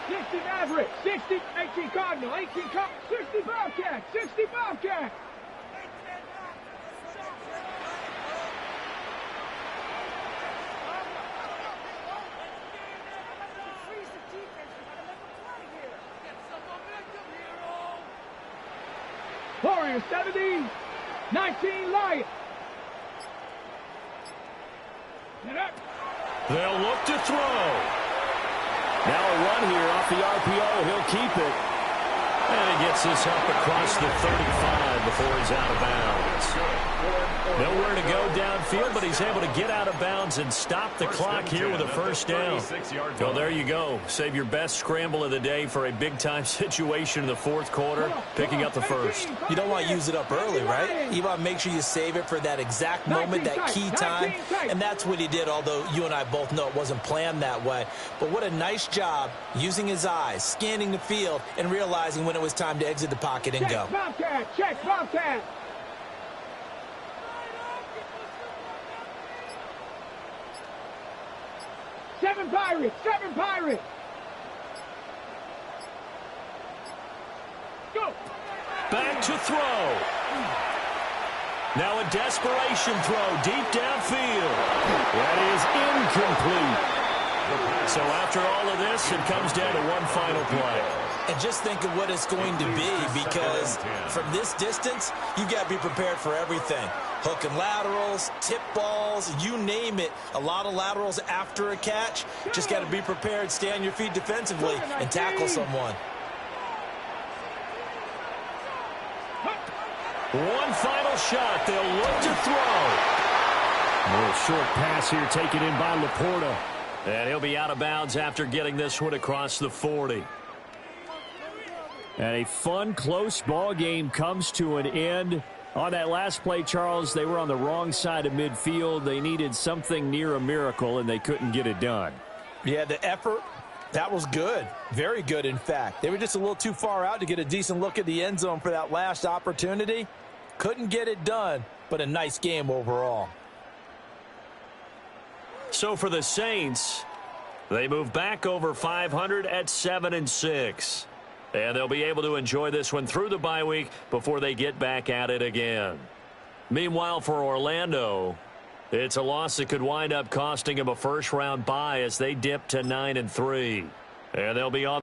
S4: 60 Maverick. 60. 18 Cardinal. 18 Cardinal. 60 Bobcat. 60 Bobcat. Warriors 70, 19 Lions.
S2: They'll look to throw. Now a run here off the RPO. He'll keep it. And he gets this up across the 35. before he's out of bounds. Nowhere to go downfield, but he's able to get out of bounds and stop the clock here with a first down. Well, there you go. Save your best scramble of the day for a big-time situation in the fourth quarter, picking up the first.
S5: You don't want to use it up early, right? You want to make sure you save it for that exact moment, that key time, and that's what he did, although you and I both know it wasn't planned that way. But what a nice job using his eyes, scanning the field, and realizing when it was time to exit the pocket and go.
S4: Check, Bobcat. 7 Pirates. Go.
S2: Back to throw. Now a desperation throw deep downfield. That is incomplete. So after all of this, it comes down to one final play.
S5: And just think of what it's going to be, because from this distance, you got to be prepared for everything. Hook and laterals, tip balls, you name it. A lot of laterals after a catch. Just got to be prepared, stay on your feet defensively, and tackle someone.
S2: One final shot. They'll look to throw. A little short pass here taken in by Laporta. And he'll be out of bounds after getting this one across the 40. And a fun, close ball game comes to an end. On that last play, Charles, they were on the wrong side of midfield. They needed something near a miracle, and they couldn't get it done.
S5: Yeah, the effort, that was good. Very good, in fact. They were just a little too far out to get a decent look at the end zone for that last opportunity. Couldn't get it done, but a nice game overall.
S2: So for the Saints, they move back over 500 at 7-6. And they'll be able to enjoy this one through the bye week before they get back at it again. Meanwhile, for Orlando, it's a loss that could wind up costing them a first-round bye as they dip to 9-3. And they'll be on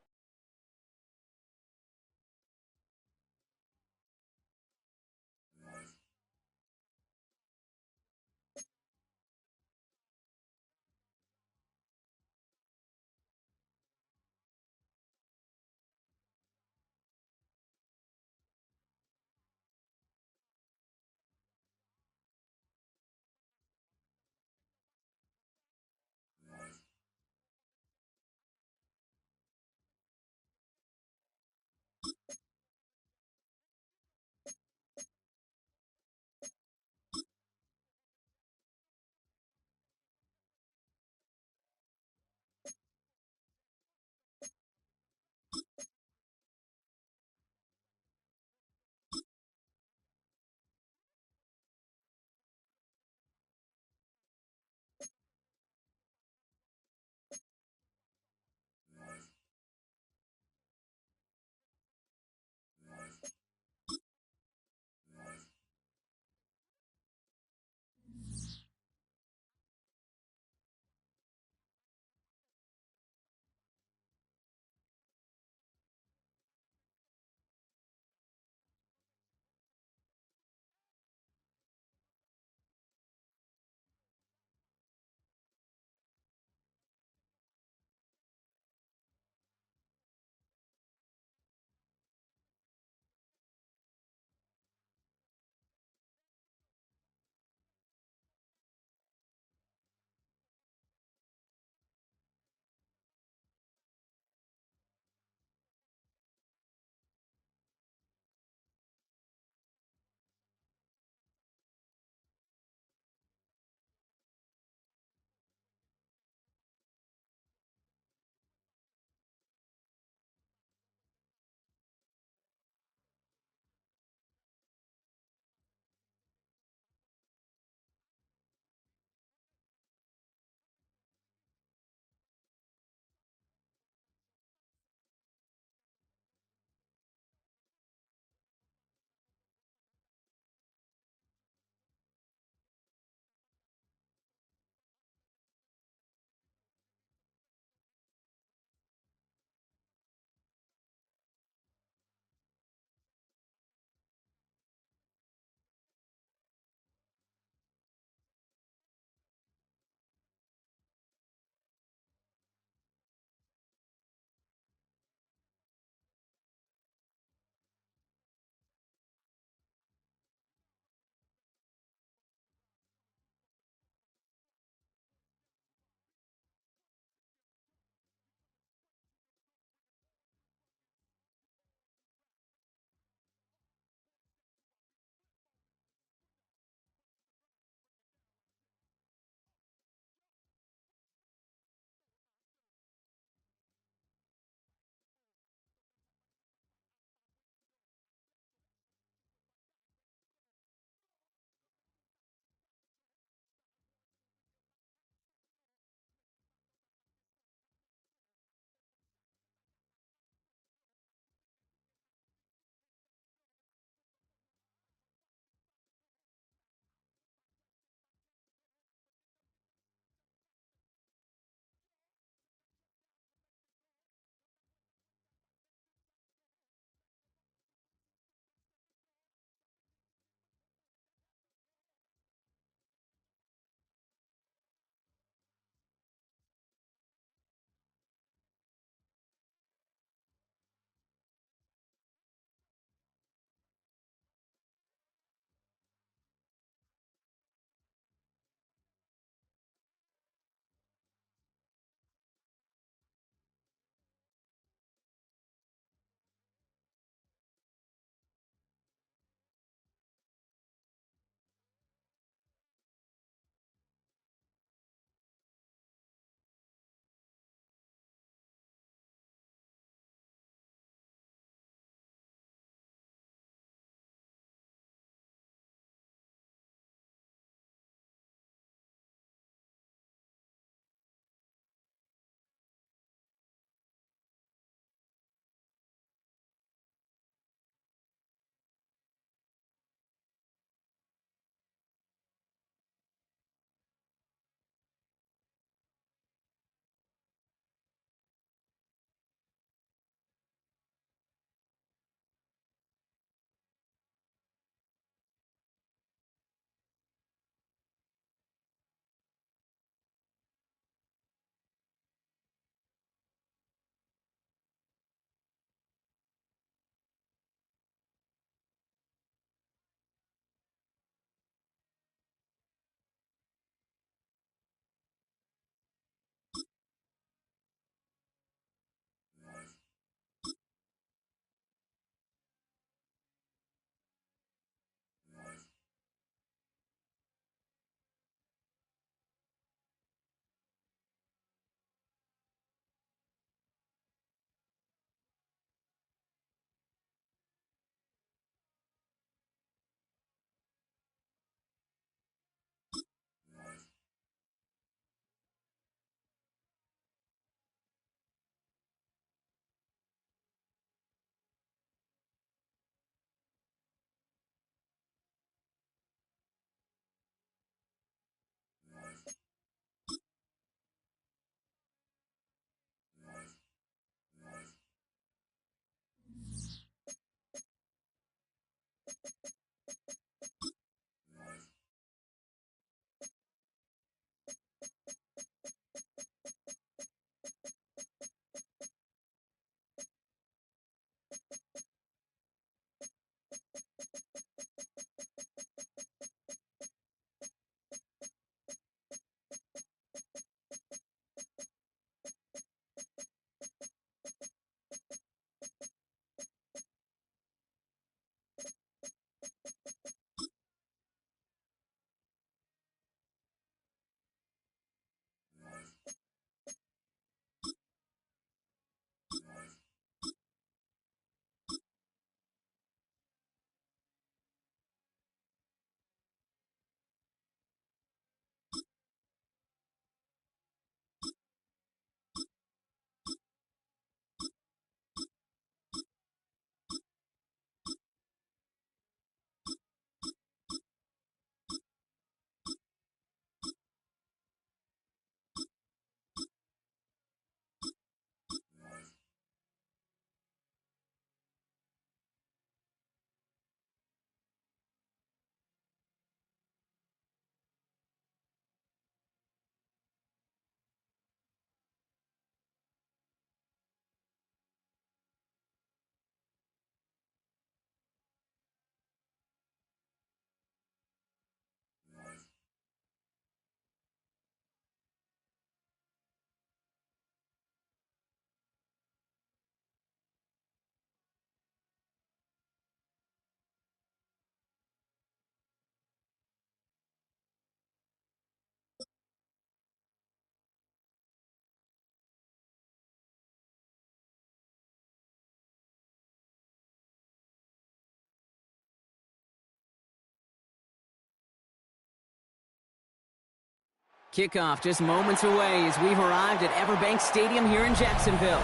S8: Kickoff just moments away as we've arrived at Everbank Stadium here in Jacksonville.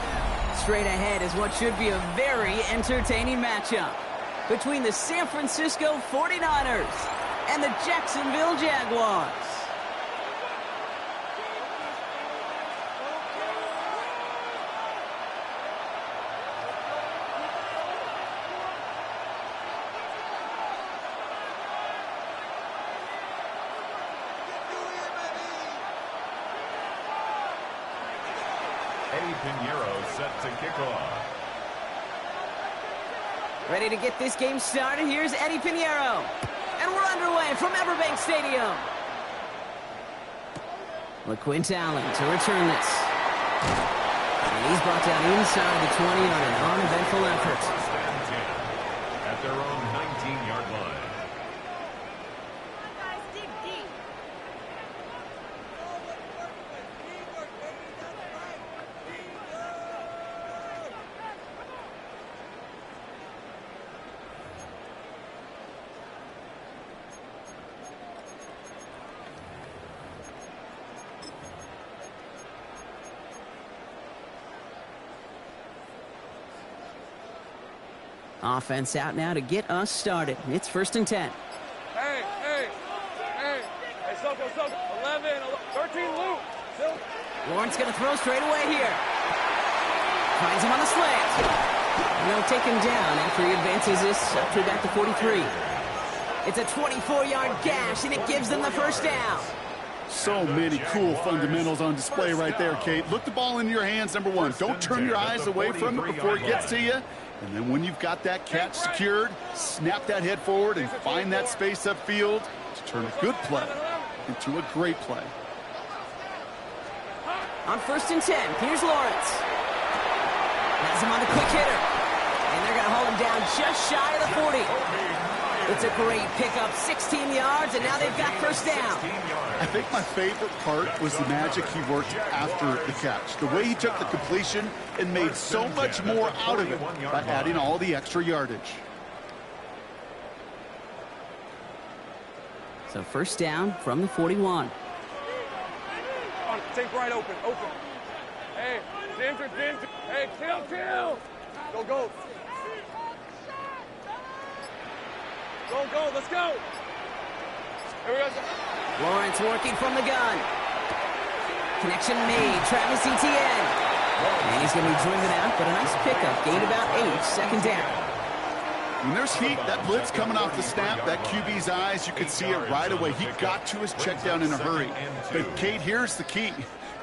S8: Straight ahead is what should be a very entertaining matchup between the San Francisco 49ers and the Jacksonville Jaguars.
S3: Eddie Pinheiro set to kick off.
S8: Ready to get this game started. Here's Eddie Pinheiro. And we're underway from Everbank Stadium. LaQuint Allen to return this. And he's brought down inside the 20 on an uneventful effort.
S3: First and 10 at their own 19-yard line.
S8: Offense out now to get us started. It's 1st and 10.
S4: Hey, Soko, 11, 13, Luke.
S8: Lawrence going to throw straight away here. Finds him on the slant. And they'll take him down after he advances this up to about the 43. It's a 24-yard gash, and it gives them the first down.
S9: So many cool fundamentals on display right there, Kate. Look the ball in your hands, number one. Don't turn your eyes away from it before it gets to you. And then when you've got that catch secured, snap that head forward and find that space upfield to turn a good play into a great play.
S8: On 1st and 10, here's Lawrence. Has him on the quick hitter. And they're going to hold him down just shy of the 40. It's a great pickup, 16 yards, and now they've got first down.
S9: I think my favorite part was the magic he worked after the catch. The way he took the completion and made so much more out of it by adding all the extra yardage.
S8: So first down from the 41.
S4: Take right open. Hey, Ginger. Hey, kill. Go. Go, let's go. Here we go.
S8: Lawrence working from the gun. Connection made. Travis Etienne. And he's going to be driven out, but a nice pickup. Gain about 8. Second down.
S9: When there's heat, that blitz coming off the snap, that QB's eyes, you could see it right away. He got to his check down in a hurry. But, Kate, here's the key.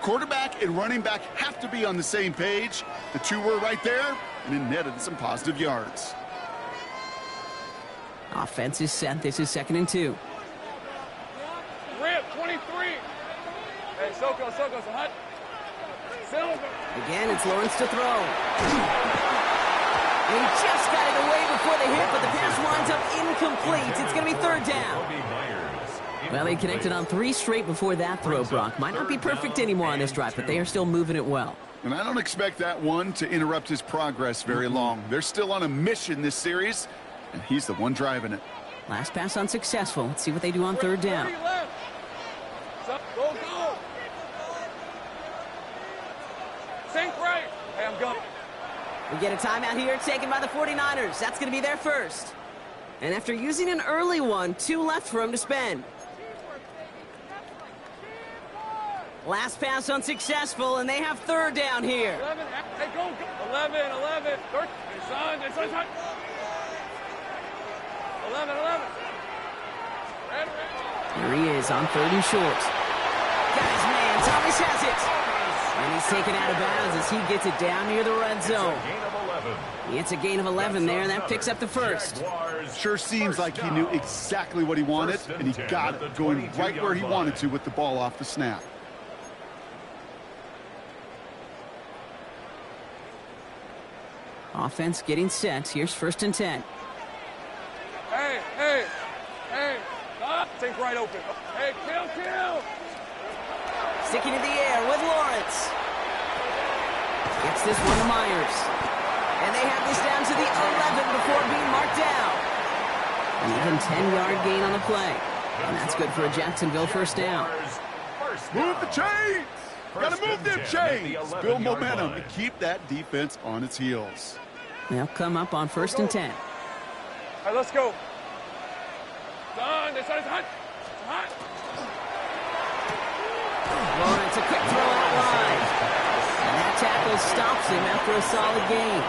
S9: Quarterback and running back have to be on the same page. The two were right there, and it netted some positive yards.
S8: Offense is set. This is 2nd and 2.
S4: Rip, 23. Hey, Soko, hot. Silver.
S8: Again, it's Lawrence to throw. And he just got it away before the hit, but the pass winds up incomplete. It's going to be 3rd down. Well, they connected on 3 straight before that throw, Brock. Might not be perfect anymore on this drive, but they are still moving it well.
S9: And I don't expect that one to interrupt his progress very long. They're still on a mission this series, and he's the one driving it.
S8: Last pass unsuccessful. Let's see what they do on 3rd down.
S4: Go. Sink right. Hey, I'm going.
S8: We get a timeout here taken by the 49ers. That's going to be their first. And after using an early one, 2 left for him to spend. Last pass unsuccessful, and they have 3rd down here.
S4: 11. Hey, go. 11. 13. It's on. 11.
S8: Here he is on 3rd and short. Got his man. Thomas has it. And he's taken out of bounds as he gets it down near the red zone. It's a gain of 11 there, and that picks up the first.
S9: Sure seems like he knew exactly what he wanted, and he got it going right where he wanted to with the ball off the snap.
S8: Offense getting set. Here's 1st and 10.
S4: Hey. Sink right open. Hey, kill.
S8: Sticking in the air with Lawrence. Gets this one to Myers. And they have this down to the 11 before being marked down. An even 10-yard gain on the play. And that's good for a Jacksonville first down.
S9: Move the chains. Got to move them chains. Build momentum and keep that defense on its heels.
S8: They'll come up on 1st and 10.
S4: All right, let's go. Done. This side's hot. Hot.
S8: Lawrence, a quick throw out wide. And that tackle stops him after a solid gain.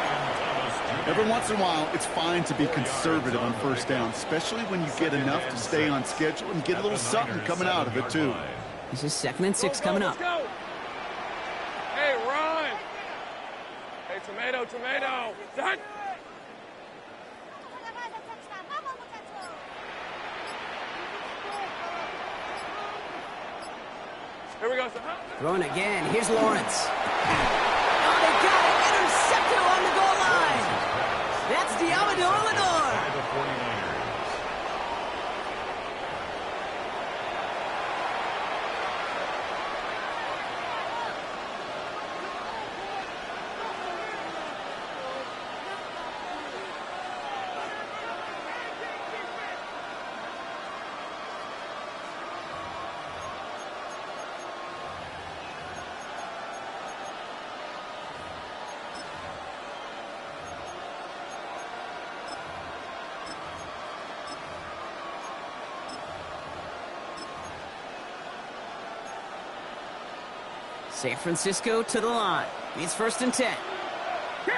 S9: Every once in a while, it's fine to be conservative on 1st down, especially when you get enough to stay on schedule and get a little something coming out of it, too.
S8: This is 2nd and 6 coming up.
S4: Let's go. Hey, run. Hey, tomato, tomato. Done. Here we go.
S8: Throwing again. Here's Lawrence. Oh, they got it. Intercepted along the goal line. That's Diamador Lenore. San Francisco to the line. It's 1st and 10.
S4: Kick.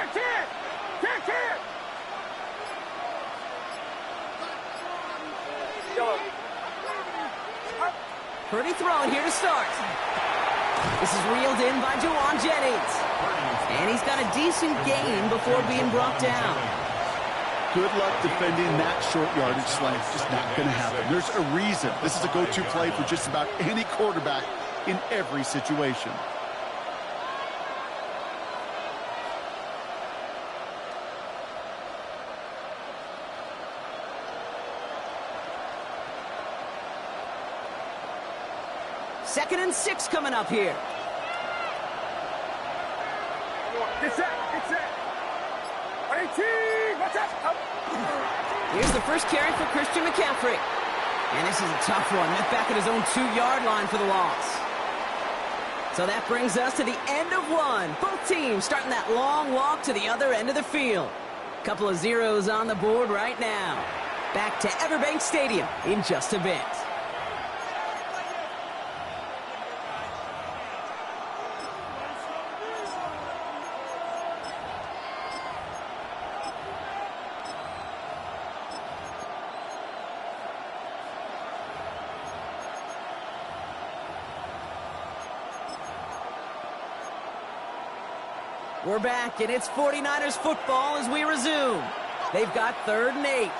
S8: Purdy throwing here to start. This is reeled in by Juwan Jennings. And he's got a decent gain before being brought down.
S9: Good luck defending that short yardage slant. Just not going to happen. There's a reason. This is a go-to play for just about any quarterback in every situation.
S8: Second and 6 coming up here.
S4: Get set. 18. Watch out.
S8: Here's the first carry for Christian McCaffrey. And this is a tough one. Met back at his own 2-yard line for the loss. So that brings us to the end of one. Both teams starting that long walk to the other end of the field. Couple of zeros on the board right now. Back to Everbank Stadium in just a bit. We're back, and it's 49ers football as we resume. They've got 3rd and 8.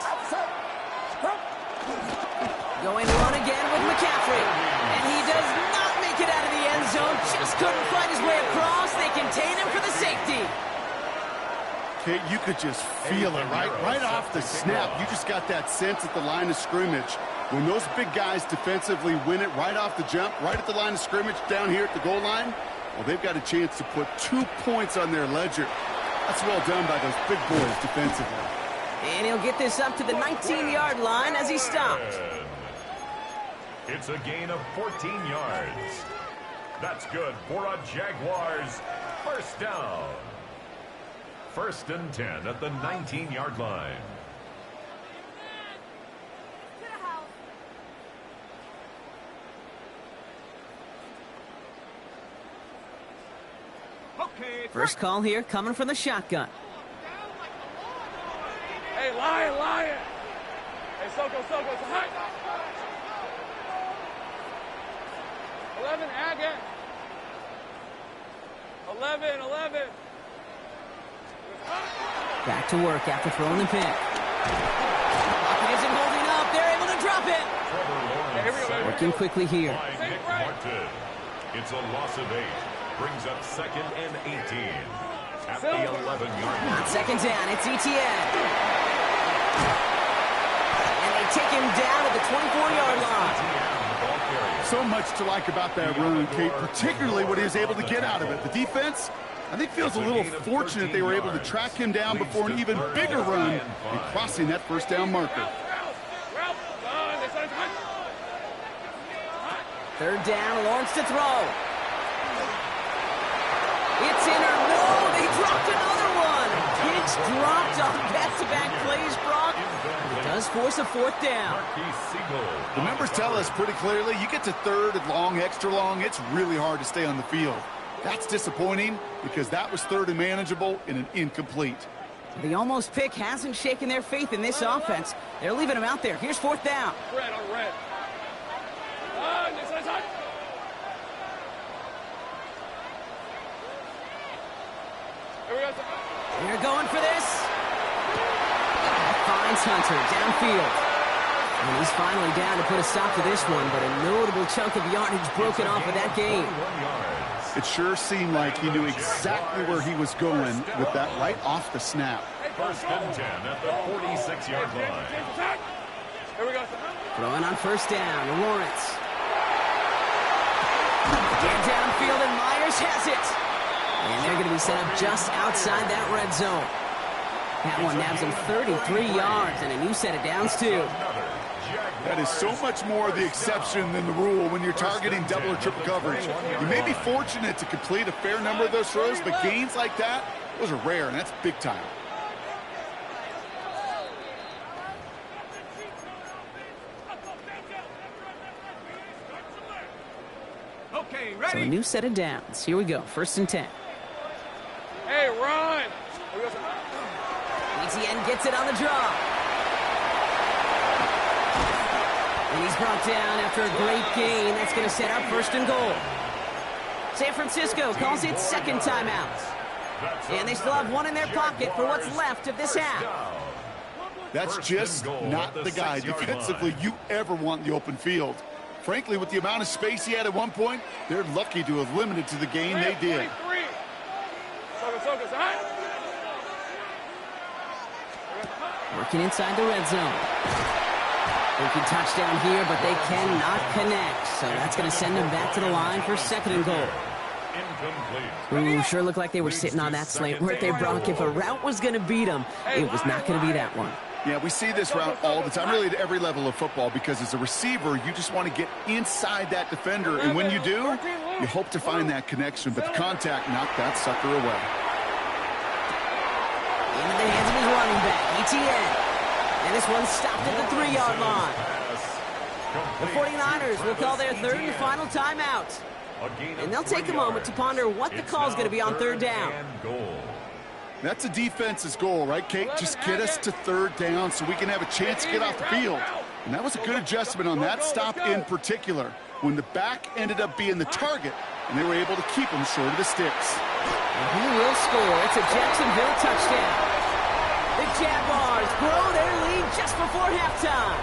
S8: Going one again with McCaffrey. And he does not make it out of the end zone. Just couldn't find his way across. They contain him for the safety.
S9: Okay, you could just feel it, right off the snap. You just got that sense at the line of scrimmage. When those big guys defensively win it right off the jump, right at the line of scrimmage down here at the goal line, well, they've got a chance to put 2 points on their ledger. That's well done by those big boys defensively.
S8: And he'll get this up to the 19-yard line as he stopped.
S3: It's a gain of 14 yards. That's good for a Jaguars 1st down. 1st and 10 at the 19-yard line.
S8: First call here coming from the shotgun.
S4: Hey, Lion. Hey, Soko, it's hot. 11, Agate. 11.
S8: Back to work after throwing the pick. Pocket isn't holding up. They're able to drop it. Working quickly here.
S3: It's a loss of 8. Brings up 2nd and 18 at the 11-yard line.
S8: 2nd down, it's Etienne. And they take him down at the 24-yard line.
S9: So much to like about that run, Kate, particularly what he was able to get out of it. The defense, I think, feels a little fortunate they were able to track him down before an even bigger run and crossing that 1st down marker.
S8: Third down, Lawrence to throw. It's in or no, they dropped another one. Hicks dropped on back-to-back plays, Brock. It does force a fourth down.
S9: The numbers tell us pretty clearly, you get to third and long, extra long, it's really hard to stay on the field. That's disappointing because that was third and manageable in an incomplete.
S8: The almost pick hasn't shaken their faith in this offense. They're leaving him out there. Here's fourth down.
S4: Red on red.
S8: They're going for this. Finds Hunter downfield. And he's finally down to put a stop to this one, but a notable chunk of yardage broken off of that game.
S9: It sure seemed like he knew exactly where he was going with that right off the snap.
S3: First and 10 at the 46-yard line.
S4: Here we go.
S8: Throwing on first down, Lawrence. Get downfield, and Myers has it. And they're going to be set up just outside that red zone. That one nabs him 33 yards and a new set of downs, too.
S9: That is so much more the exception than the rule when you're targeting double or triple coverage. You may be fortunate to complete a fair number of those throws, but gains like that, those are rare, and that's big time.
S4: Okay,
S8: So
S4: ready?
S8: a new set of downs. Here we go, first and 10.
S4: Hey, run.
S8: ETN gets it on the draw. And he's brought down after a great gain. That's going to set up first and goal. San Francisco calls it second timeout. And they still have one in their pocket for what's left of this half.
S9: That's just not the guy defensively you ever want in the open field. Frankly, with the amount of space he had at one point, they're lucky to have limited to the gain they did.
S8: Working inside the red zone. They can touchdown here, but they cannot connect. So that's going to send them back to the line for second and goal. Ooh, sure looked like they were sitting on that slate, weren't they, Brock? If a route was going to beat them, it was not going to be that one.
S9: Yeah, we see this route all the time, really at every level of football, because as a receiver, you just want to get inside that defender. And when you do, you hope to find that connection. But the contact knocked that sucker away.
S8: Into the hands of his running back, ETN. And this one stopped at the 3-yard line. The 49ers will call their third and final timeout. And they'll take a moment to ponder what the call is going to be on third down.
S9: That's a defense's goal, right, Kate? Just get us to third down so we can have a chance to get off the field. And that was a good adjustment on that stop in particular, when the back ended up being the target, and they were able to keep him short of the sticks.
S8: And he will score. It's a Jacksonville touchdown. The Jaguars grow their lead just before halftime.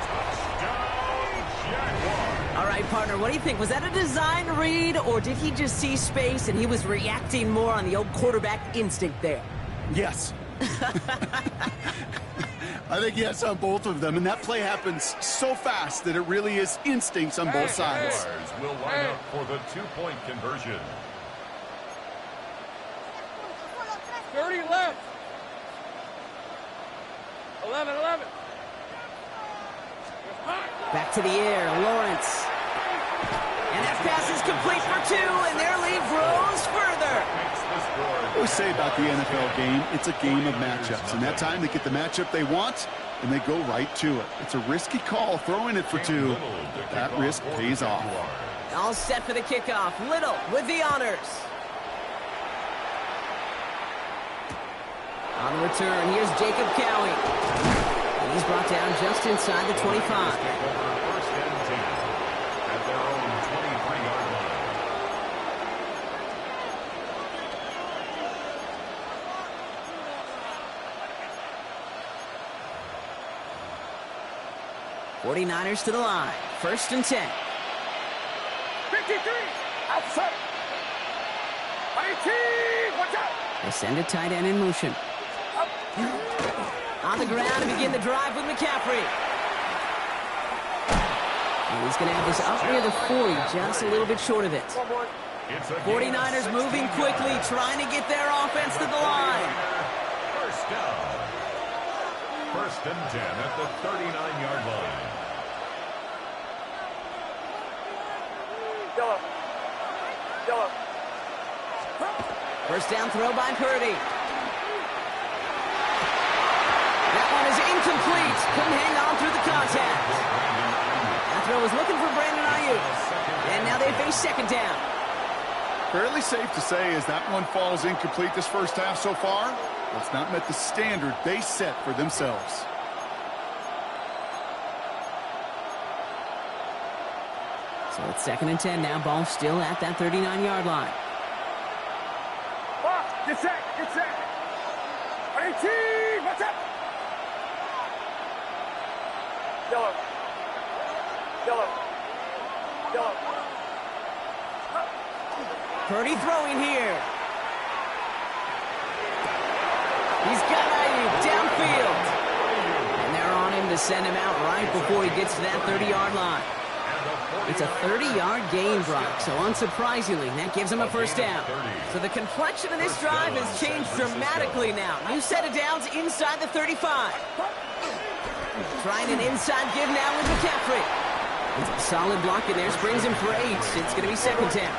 S8: All right, partner, what do you think? Was that a design read, or did he just see space and he was reacting more on the old quarterback instinct there?
S9: Yes. I think yes on both of them, and that play happens so fast that it really is instincts on both sides.
S3: Jaguars will line up for the two-point conversion.
S4: 30 left. 11.
S8: Back to the air, Lawrence. And that pass is complete for 2, and their lead grows further.
S9: I always say about the NFL game, it's a game of matchups. And that time they get the matchup they want, and they go right to it. It's a risky call throwing it for 2. That risk pays off.
S8: All set for the kickoff. Little with the honors. On the return, here's Jacob Cowie. And he's brought down just inside the 25.
S3: First and 10 at their own 23-yard line.
S8: 49ers to the line. First and 10.
S4: 53. Outside. 19. Watch out.
S8: They send a tight end in motion. On the ground to begin the drive with McCaffrey. And he's going to have this up near the 40, just a little bit short of it. 49ers moving quickly, trying to get their offense to the line.
S3: First down. First and 10 at the 39-yard line.
S8: First down throw by Purdy. That one is incomplete. Couldn't hang on through the contact. That throw was looking for Brandon Ayuk. And now they face second down.
S9: Fairly safe to say as that one falls incomplete this first half so far. It's not met the standard they set for themselves.
S8: So it's 2nd and 10 now. Ball still at that 39-yard line.
S4: Get set. 18, what's up? Yellow.
S8: Purdy throwing here. He's got Ayuk downfield. And they're on him to send him out right before he gets to that 30-yard line. It's a 30-yard gain, Brock, so unsurprisingly, that gives him a first down. So the complexion of this drive has changed dramatically now. New set of downs inside the 35. Trying an inside give now with McCaffrey. It's a solid block in there, brings him for 8. It's going to be second down.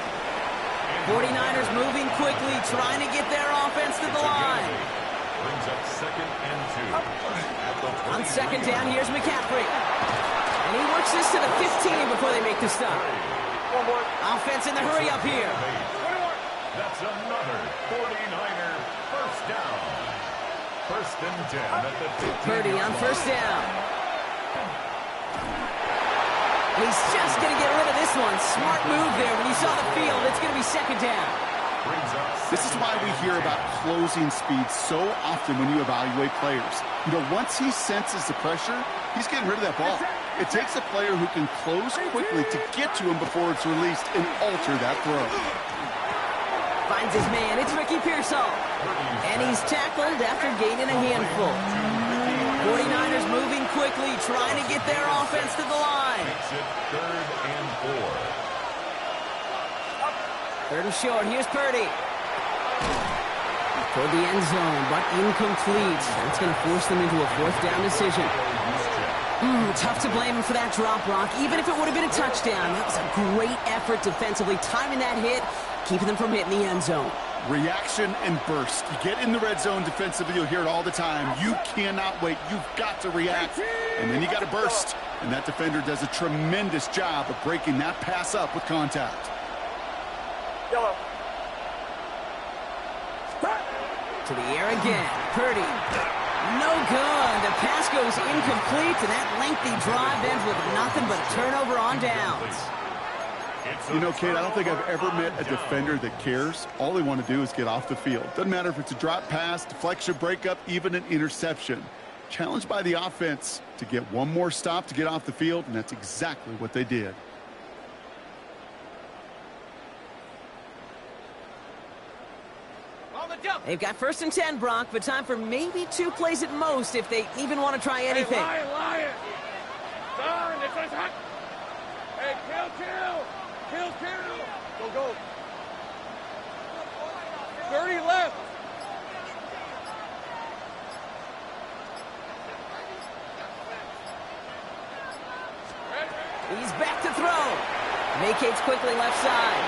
S8: 49ers moving quickly, trying to get their offense to the line.
S3: Brings up 2nd and 2.
S8: On second down, here's McCaffrey. And he works this to the 15 before they make the stop.
S4: One more.
S8: Offense in the hurry up here.
S3: That's another 49er first down. 1st and 10 at the 15.
S8: Purdy on first down. He's just going to get rid of this one. Smart move there. When you saw the field, it's going to be second down.
S9: This is why we hear about closing speed so often when you evaluate players. You know, once he senses the pressure, he's getting rid of that ball. It takes a player who can close quickly to get to him before it's released and alter that throw.
S8: Finds his man. It's Ricky Pearsall. And he's tackled after gaining a handful. 49ers moving quickly, trying to get their offense to the line.
S3: Makes it 3rd and 4.
S8: 3rd and short. Here's Purdy. Toward the end zone, but incomplete. That's going to force them into a 4th down decision. Tough to blame him for that drop, Brock. Even if it would have been a touchdown, that was a great effort defensively, timing that hit, keeping them from hitting the end zone.
S9: Reaction and burst. You get in the red zone defensively, you'll hear it all the time. You cannot wait. You've got to react. And then you got to burst. And that defender does a tremendous job of breaking that pass up with contact.
S4: Yellow.
S8: To the air again. Purdy. No good. The pass goes incomplete, and that lengthy drive ends with nothing but a turnover on downs.
S9: You know, Kate, I don't think I've ever met a defender that cares. All they want to do is get off the field. Doesn't matter if it's a drop pass, deflection, breakup, even an interception. Challenged by the offense to get one more stop to get off the field, and that's exactly what they did.
S8: They've got 1st and 10, Brock, but time for maybe 2 plays at most if they even want to try anything.
S4: Hey, Lion. Son, this one's hot. Hey, kill. Go. 30 left.
S8: He's back to throw. Vacates quickly left side.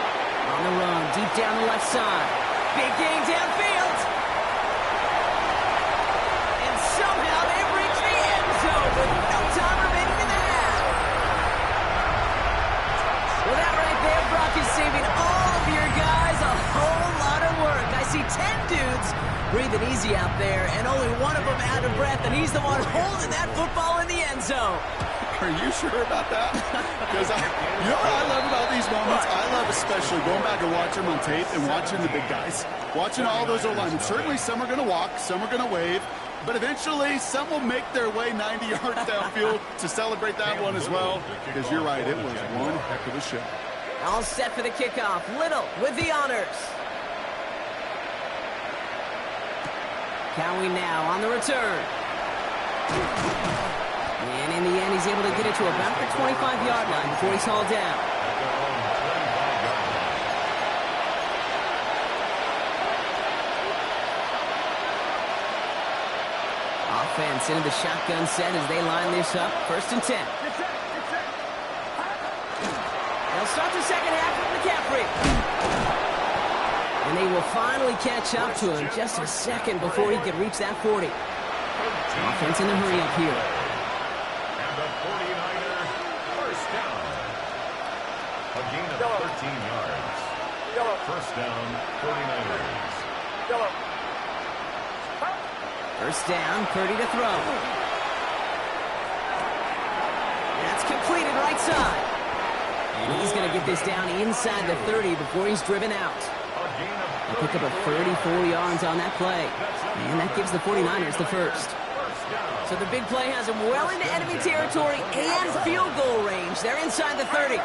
S8: On the run, deep down the left side. Big gain downfield. And somehow they've reached the end zone with no time remaining in the half. Well, that right there, Brock, is saving all of your guys a whole lot of work. I see 10 dudes breathing easy out there, and only one of them out of breath, and he's the one holding that football in the end zone.
S9: Are you sure about that? Because you know what I love about these moments? I love especially going back and watching them on tape and watching the big guys. Watching all those O-linemen. Certainly some are going to walk, some are going to wave, but eventually some will make their way 90 yards downfield to celebrate that one as well. Because you're right, it was one heck of a show.
S8: All set for the kickoff. Little with the honors. Cowie now on the return. And in the end, he's able to get it to about the 25-yard line before he's hauled down. Offense into the shotgun set as they line this up. 1st and 10. They'll start the second half with McCaffrey. And they will finally catch up to him just a second before he could reach that 40. Offense in a hurry up here.
S3: And the 49er first down. A gain of 13 yards. First down, 49ers.
S8: First down, Purdy to throw. That's completed right side. And he's going to get this down inside the 30 before he's driven out. They pick up a 34 yards on that play. And that gives the 49ers the first. So the big play has them well into enemy territory and field goal range. They're inside the 30.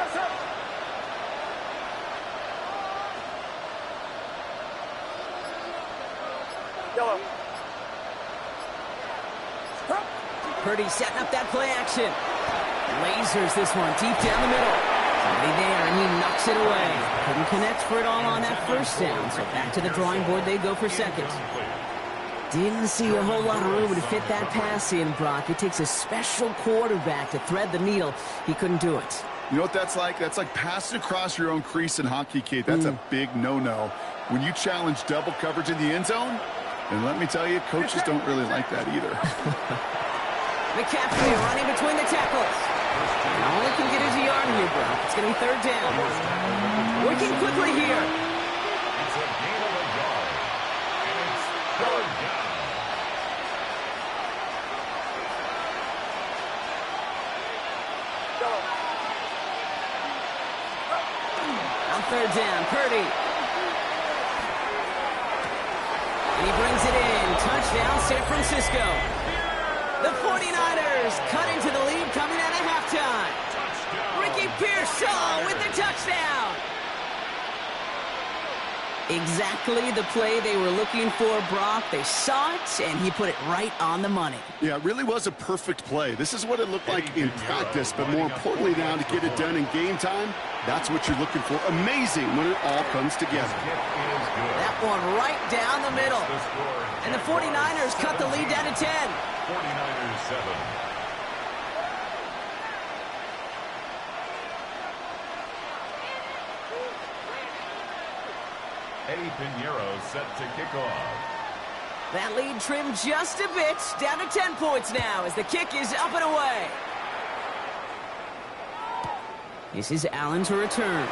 S8: Purdy setting up that play action. Lasers this one deep down the middle. Somebody there, and he knocks it away. Couldn't connect for it all on that first down, so back to the drawing board they go for second. Didn't see a whole lot of room to fit that pass in, Brock. It takes a special quarterback to thread the needle. He couldn't do it.
S9: You know what that's like? That's like passing across your own crease in hockey, Kate. That's a big no-no. When you challenge double coverage in the end zone, and let me tell you, coaches don't really like that either.
S8: McCaffrey running between the tackles. And all he can get is a yard here, Brock. It's going to be third down. Working quickly here.
S3: It's a gain of a yard. And it's third down.
S8: On third down, Purdy. And he brings it in. Touchdown, San Francisco. The 49ers cut into the lead coming out of halftime. Ricky Pearsall with the touchdown. Exactly the play they were looking for, Brock. They saw it, and he put it right on the money.
S9: Yeah, it really was a perfect play. This is what it looked like in practice, but more importantly now to get it done in game time, that's what you're looking for. Amazing when it all comes together.
S8: That one right down the middle. And the 49ers cut the lead down to 10.
S3: 49ers 7. Eddie Pinheiro set to kick off.
S8: That lead trimmed just a bit, down to 10 points now as the kick is up and away. This is Allen to return.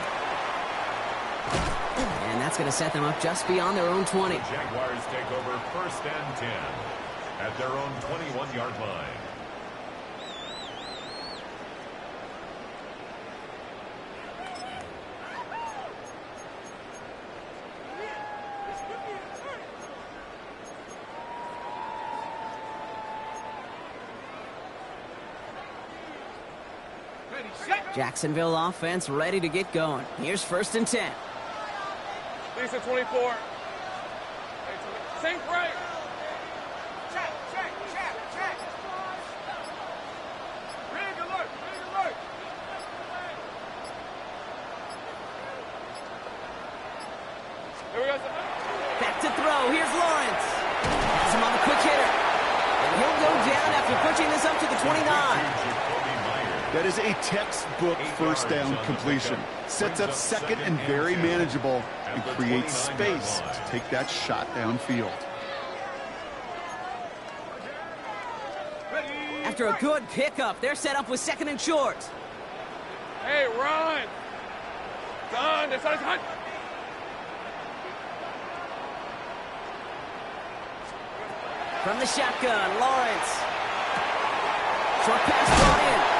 S8: And that's going to set them up just beyond their own 20.
S3: The Jaguars take over first and 10 at their own 21-yard line.
S8: Jacksonville offense ready to get going. Here's first and 10.
S4: Lisa 24. Sink right. Check. Rig alert. Here we go.
S8: Back to throw. Here's Lawrence. Has him on the quick hitter. And he'll go down after pushing this up to the 29.
S9: That is a textbook first down completion. Sets up second and very manageable and creates space to take that shot downfield.
S8: After a good pickup, they're set up with second and short.
S4: Hey, run. Done. That's hot.
S8: From the shotgun, Lawrence. Short pass brought in.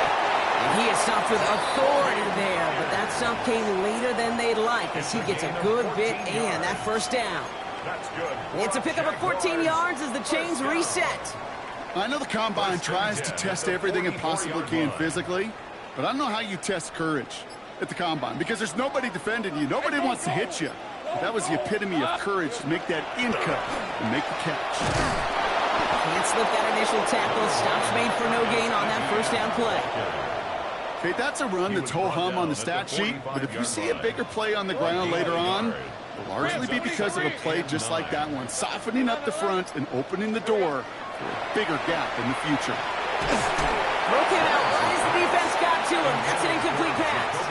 S8: And he is stopped with authority there, but that stop came later than they'd like as he gets a good bit and that first down.
S3: That's good.
S8: It's a pickup of 14 yards as the chains reset.
S9: I know the Combine tries to test everything it possibly can physically, but I don't know how you test courage at the Combine because there's nobody defending you. Nobody wants to hit you. But that was the epitome of courage to make that in cut and make the catch.
S8: Can't slip that initial tackle. Stops made for no gain on that first down play.
S9: Okay, that's a run that's ho-hum on the stat sheet, but if you see a bigger play on the ground later on, it'll largely be because of a play just like that one, softening up the front and opening the door for a bigger gap in the future.
S8: Broke him out right as the defense got to him. That's an incomplete pass.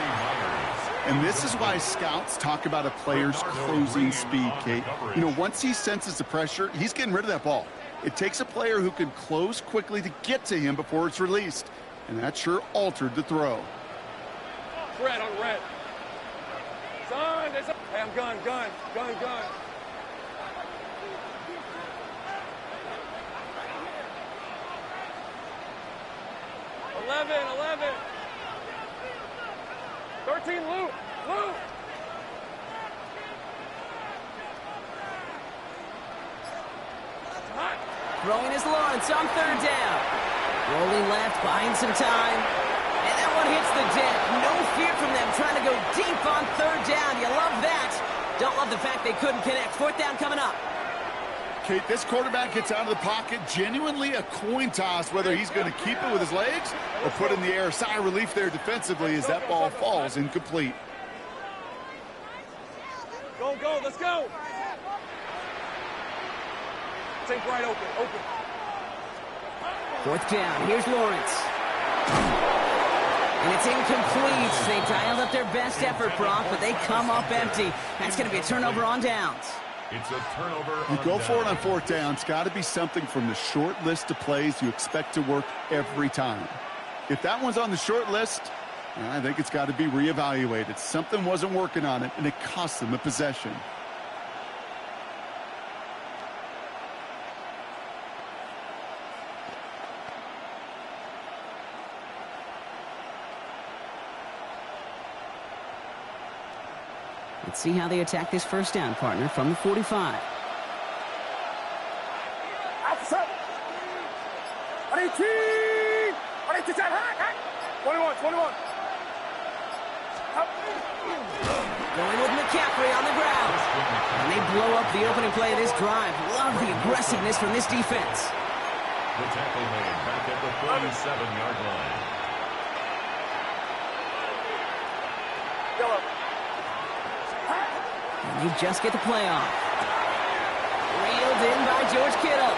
S9: this is why scouts talk about a player's closing speed, Kate. You know, once he senses the pressure, he's getting rid of that ball. It takes a player who can close quickly to get to him before it's released. And that sure altered the throw.
S4: Red on red. Son, there's a... Hey, I'm gun. 11. 13, Lou.
S8: Throwing is Lawrence on third down. Rolling left, buying some time. And that one hits the deck. No fear from them trying to go deep on third down. You love that. Don't love the fact they couldn't connect. Fourth down coming up.
S9: Kate, this quarterback gets out of the pocket, genuinely a coin toss whether he's going to keep it with his legs or put in the air. Sigh of relief there defensively as that ball falls incomplete.
S4: Go, let's go. Take right open.
S8: Fourth down, here's Lawrence. And it's incomplete. They dialed up their best effort, Brock, but they come up empty. That's going to be a turnover on downs.
S3: It's a turnover.
S9: You go for it on fourth down. It's got to be something from the short list of plays you expect to work every time. If that one's on the short list, I think it's got to be reevaluated. Something wasn't working on it, and it cost them a possession.
S8: Let's see how they attack this first down, partner, from the 45.
S4: Outside. 21.
S8: Going with McCaffrey on the ground. And they blow up the opening play of this drive. Love the aggressiveness from this defense.
S3: The tackle made back at the 47-yard line.
S8: And you just get the play off. Reeled in by George Kittle.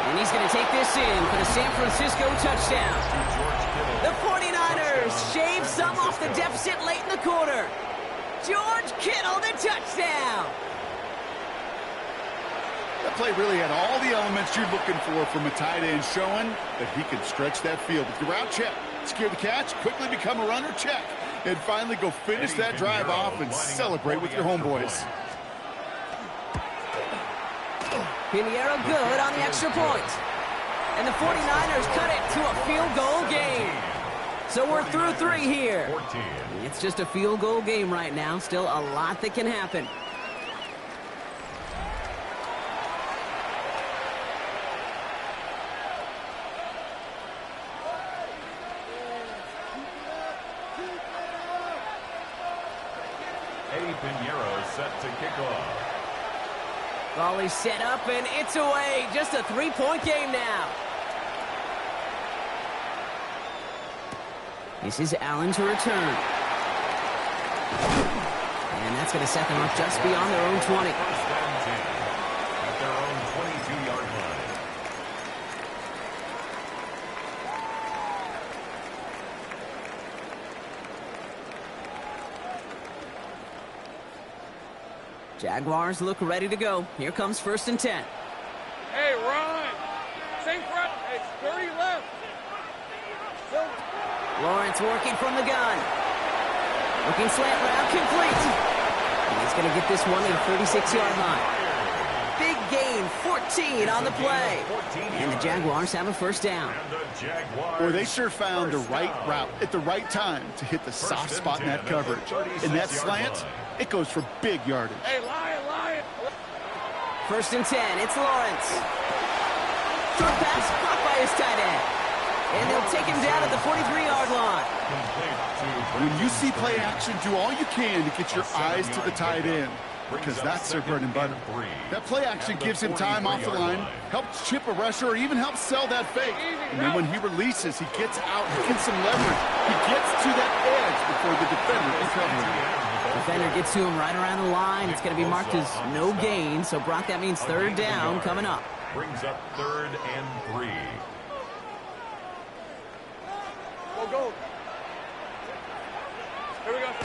S8: And he's going to take this in for the San Francisco touchdown. The 49ers shave some off the deficit late in the quarter. George Kittle, the touchdown.
S9: That play really had all the elements you're looking for from a tight end, showing that he can stretch that field. With your route check, secure the catch, quickly become a runner check, and finally go finish that drive off and celebrate with your homeboys.
S8: Pinheiro good on the extra point. And the 49ers cut it to a field goal game. So we're through 3 here. It's just a field goal game right now. Still a lot that can happen.
S3: Eddie Pinheiro set to kick off.
S8: Ball is set up, and it's away. Just a 3-point game now. This is Allen to return. And that's going to set them up just beyond their own 20.
S3: First and 10 at their own 22-yard line.
S8: Jaguars look ready to go. Here comes 1st and 10.
S4: Hey, Ron. Same front. Hey, 30 left.
S8: Lawrence working from the gun. Looking slant route, complete. And he's going to get this one to the 36-yard line. Big gain, 14 on the play. And the Jaguars have a first down.
S9: Boy, they sure found the right route at the right time to hit the soft spot in that coverage. And that slant, it goes for big yardage.
S4: Hey, Lion.
S8: 1st and 10, it's Lawrence. Short pass, caught by his tight end. And they'll take him down at the 43-yard line.
S9: When you see play action, do all you can to get your eyes to the tight end, because that's their bread and butter. That play action gives him time off the line, helps chip a rusher, or even helps sell that fake. And then when he releases, he gets out, he gets some leverage. He gets to that edge before the defender can cover him.
S8: Defender gets to him right around the line. It's going to be marked as no gain. So, Brock, that means 3rd down coming up.
S3: Brings up 3rd and 3.
S4: Go. Here we go.
S8: Got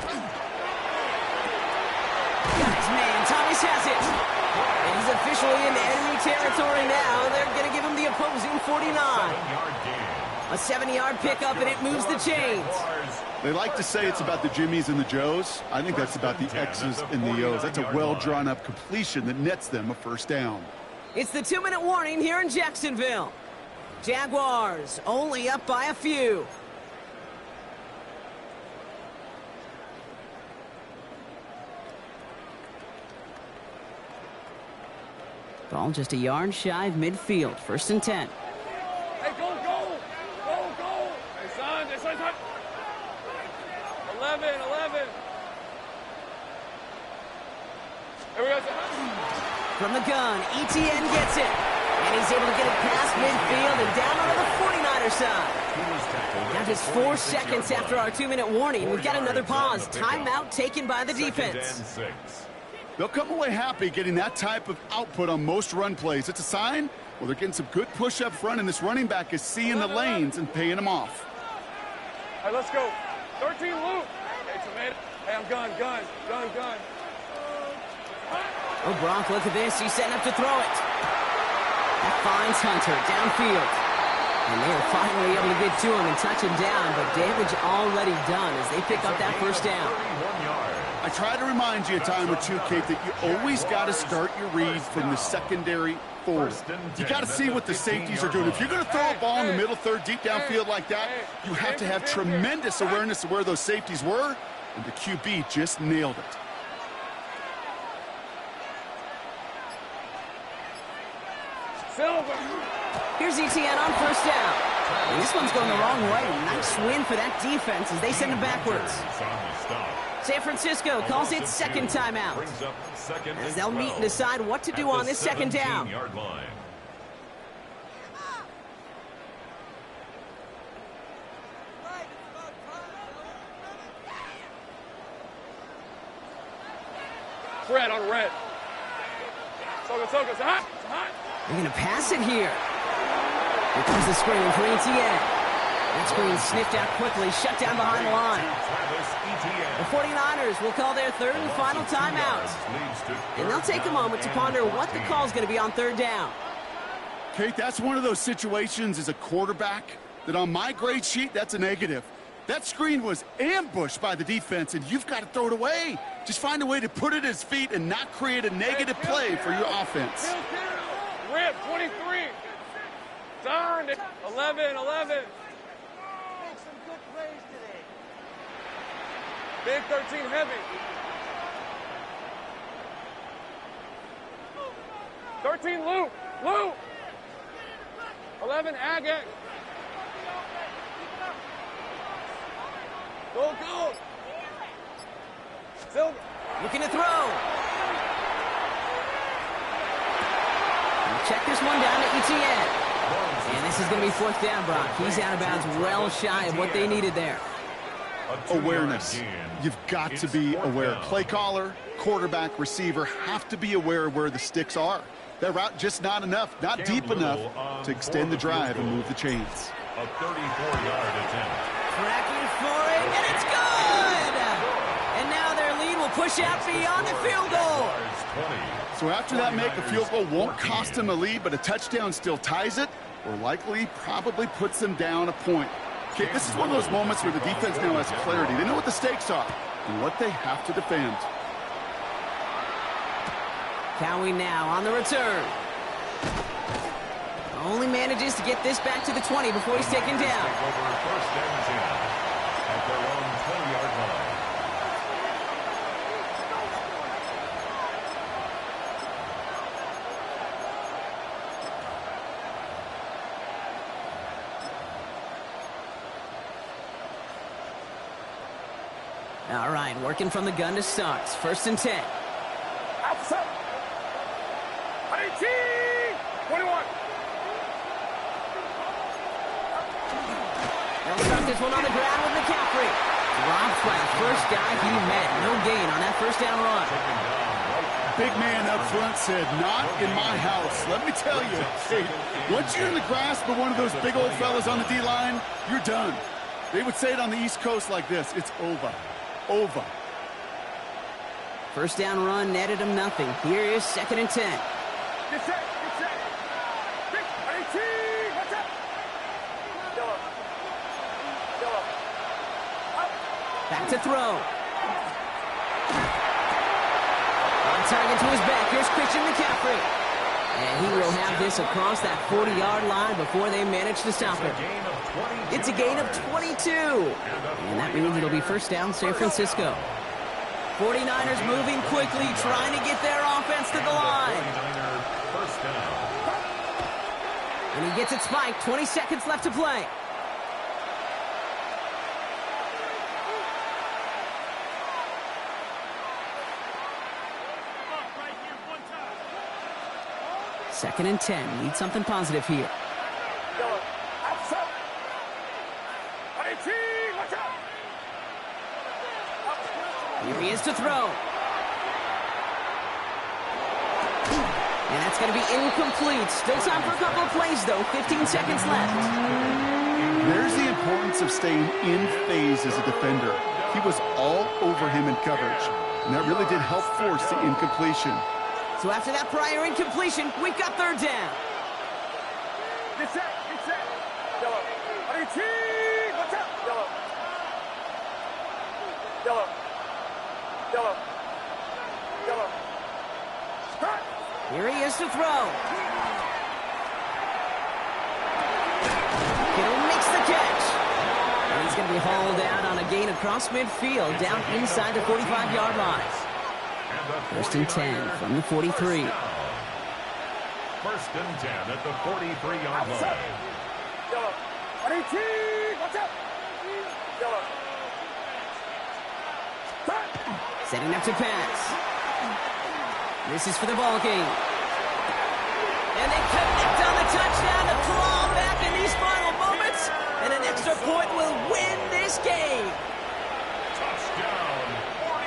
S8: his man. Thomas has it. And he's officially into enemy territory now. They're going to give him the opposing 49.
S3: 7-yard gain.
S8: A 7-yard pickup, and it moves the chains.
S9: They like to say it's about the Jimmies and the Joes. I think that's about the X's and the O's. That's a well-drawn-up completion that nets them a first down.
S8: It's the 2-minute warning here in Jacksonville. Jaguars only up by a few. Ball just a yard shy of midfield. 1st and 10.
S4: Hey, go, go. Go, go. Hey, son. 11. Here we go, son.
S8: From the gun, ETN gets it. And he's able to get it past midfield and down onto the 49er side. Now just 4 seconds after our 2-minute warning. We've got another pause. Timeout taken by the defense.
S9: They'll come away happy getting that type of output on most run plays. It's a sign, well, they're getting some good push up front, and this running back is seeing the lanes and paying them off.
S4: All right, let's go. 13 loop. Hey, tomato. Hey, I'm gun.
S8: Oh, Brock, look at this. He's setting up to throw it. That finds Hunter downfield. And they are finally able to get to him and touch him down, but damage already done as they pick up that first down.
S9: I try to remind you a time or two, Kate, that you always got to start your read from the secondary forward. You got to see what the safeties are doing. If you're going to throw a ball in the middle third, deep downfield like that, you have to have tremendous awareness of where those safeties were, and the QB just nailed it.
S4: Silver.
S8: Here's ETN on 1st down. And this one's going the wrong way. Nice win for that defense as they send him backwards. San Francisco calls it 2nd timeout. As they'll meet and decide what to do on this 2nd down.
S4: Red on red. Soga. It's hot.
S8: They're going to pass it here. Here comes the screen for ETN. That screen sniffed out quickly, shut down behind the line. The 49ers will call their 3rd and final timeout. And they'll take a moment to ponder what the call is going to be on 3rd down.
S9: Kate, that's one of those situations as a quarterback that on my grade sheet, that's a negative. That screen was ambushed by the defense, and you've got to throw it away. Just find a way to put it at his feet and not create a negative play for your offense.
S4: Rip, 23. Darn it. 11. Big 13 heavy. 13 loop. 11 agate. Go. Silver.
S8: Looking to throw. Check this one down to ETN. And this is going to be 4th down, Brock. He's out of bounds well shy of what they needed there.
S9: Awareness. You've got to be aware. Play caller, quarterback, receiver have to be aware of where the sticks are. That route just not enough, not deep enough to extend the drive and move the chains.
S3: A 34-yard attempt.
S8: Tracking for it, and it's good! And now their lead will push out beyond the field goal.
S9: So after that make, a field goal won't cost them a lead, but a touchdown still ties it, or likely probably puts them down a point. Okay, this is one of those moments where the defense now has clarity. They know what the stakes are and what they have to defend.
S8: Cowie now on the return. Only manages to get this back to the 20 before he's taken down.
S3: Over 1st and 10 at their own 20-yard line.
S8: All right, working from the gun to start. 1st and 10.
S4: Outside. 18. 21.
S8: They'll start this one on the ground with McCaffrey. Dropped by the first guy he met. No gain on that 1st down run.
S9: Big man up front said, not in my house. Let me tell you, hey, once you're in the grasp of one of those big old fellas on the D-line, you're done. They would say it on the East Coast like this, it's over. over.
S8: First down run netted him nothing. Here is 2nd and 10.
S4: Get set. Get set. 18. Watch out.
S8: Back to throw. On target to his back. Here's Christian McCaffrey. And he will have this across that 40-yard line before they manage to stop it. It's a gain of 22. And that means it'll be first down, San Francisco. 49ers moving quickly, trying to get their offense to the line. And he gets it spiked. 20 seconds left to play. Second and 10. Need something positive here. Here he is to throw. And that's going to be incomplete. Still time for a couple of plays, though. 15 seconds left.
S9: There's the importance of staying in phase as a defender. He was all over him in coverage, and that really did help force the incompletion.
S8: So after that prior incompletion, we've got third down.
S4: Get set. Get set. 18. Watch out. Yellow.
S8: Here he is to throw. Kittle makes the catch. And he's going to be hauled out on a gain across midfield, down inside the 45-yard line. First and 10 from the 43.
S3: First and 10 at the 43-yard line.
S4: 18. Watch out.
S8: Setting up to pass. This is for the ball game. And they connect on the touchdown to claw back in these final moments. And an extra point will win this game.
S3: Touchdown.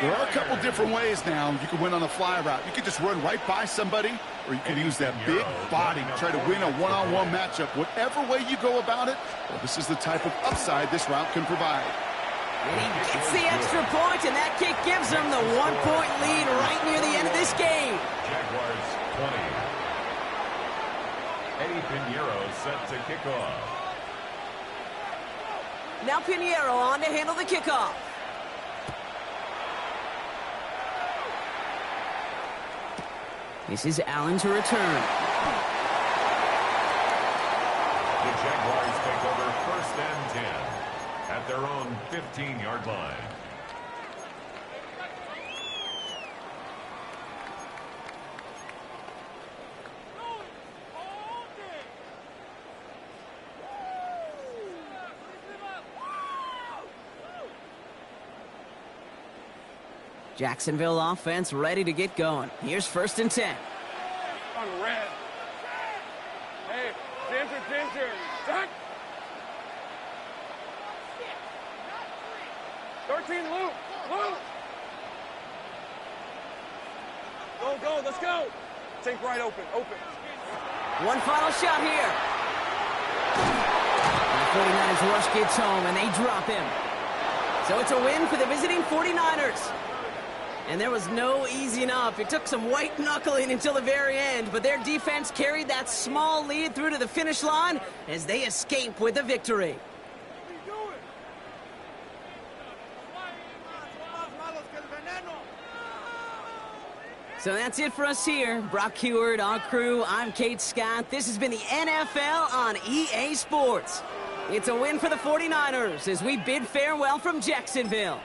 S9: There are a couple different ways now. You can win on a fly route. You can just run right by somebody, or you can use that big body to try to win a one-on-one matchup. Whatever way you go about it, well, this is the type of upside this route can provide.
S8: And he gets the extra point, and that kick gives him the 1-point lead right near the end of this game.
S3: Jaguars 20. Eddie Pinheiro set to kick off.
S8: Now Pinheiro on to handle the kickoff. This is Allen to return.
S3: The Jaguars take over first and 10 at their own 15-yard line.
S8: Jacksonville offense ready to get going. Here's first and 10.
S4: On red. Hey, Ginger. Duck. 13, Luke. Go, let's go. Take right open.
S8: One final shot here. And the 49ers rush gets home, and they drop him. So it's a win for the visiting 49ers. And there was no easing up. It took some white knuckling until the very end, but their defense carried that small lead through to the finish line as they escape with the victory. So that's it for us here. Brock Huard, our crew, I'm Kate Scott. This has been the NFL on EA Sports. It's a win for the 49ers as we bid farewell from Jacksonville.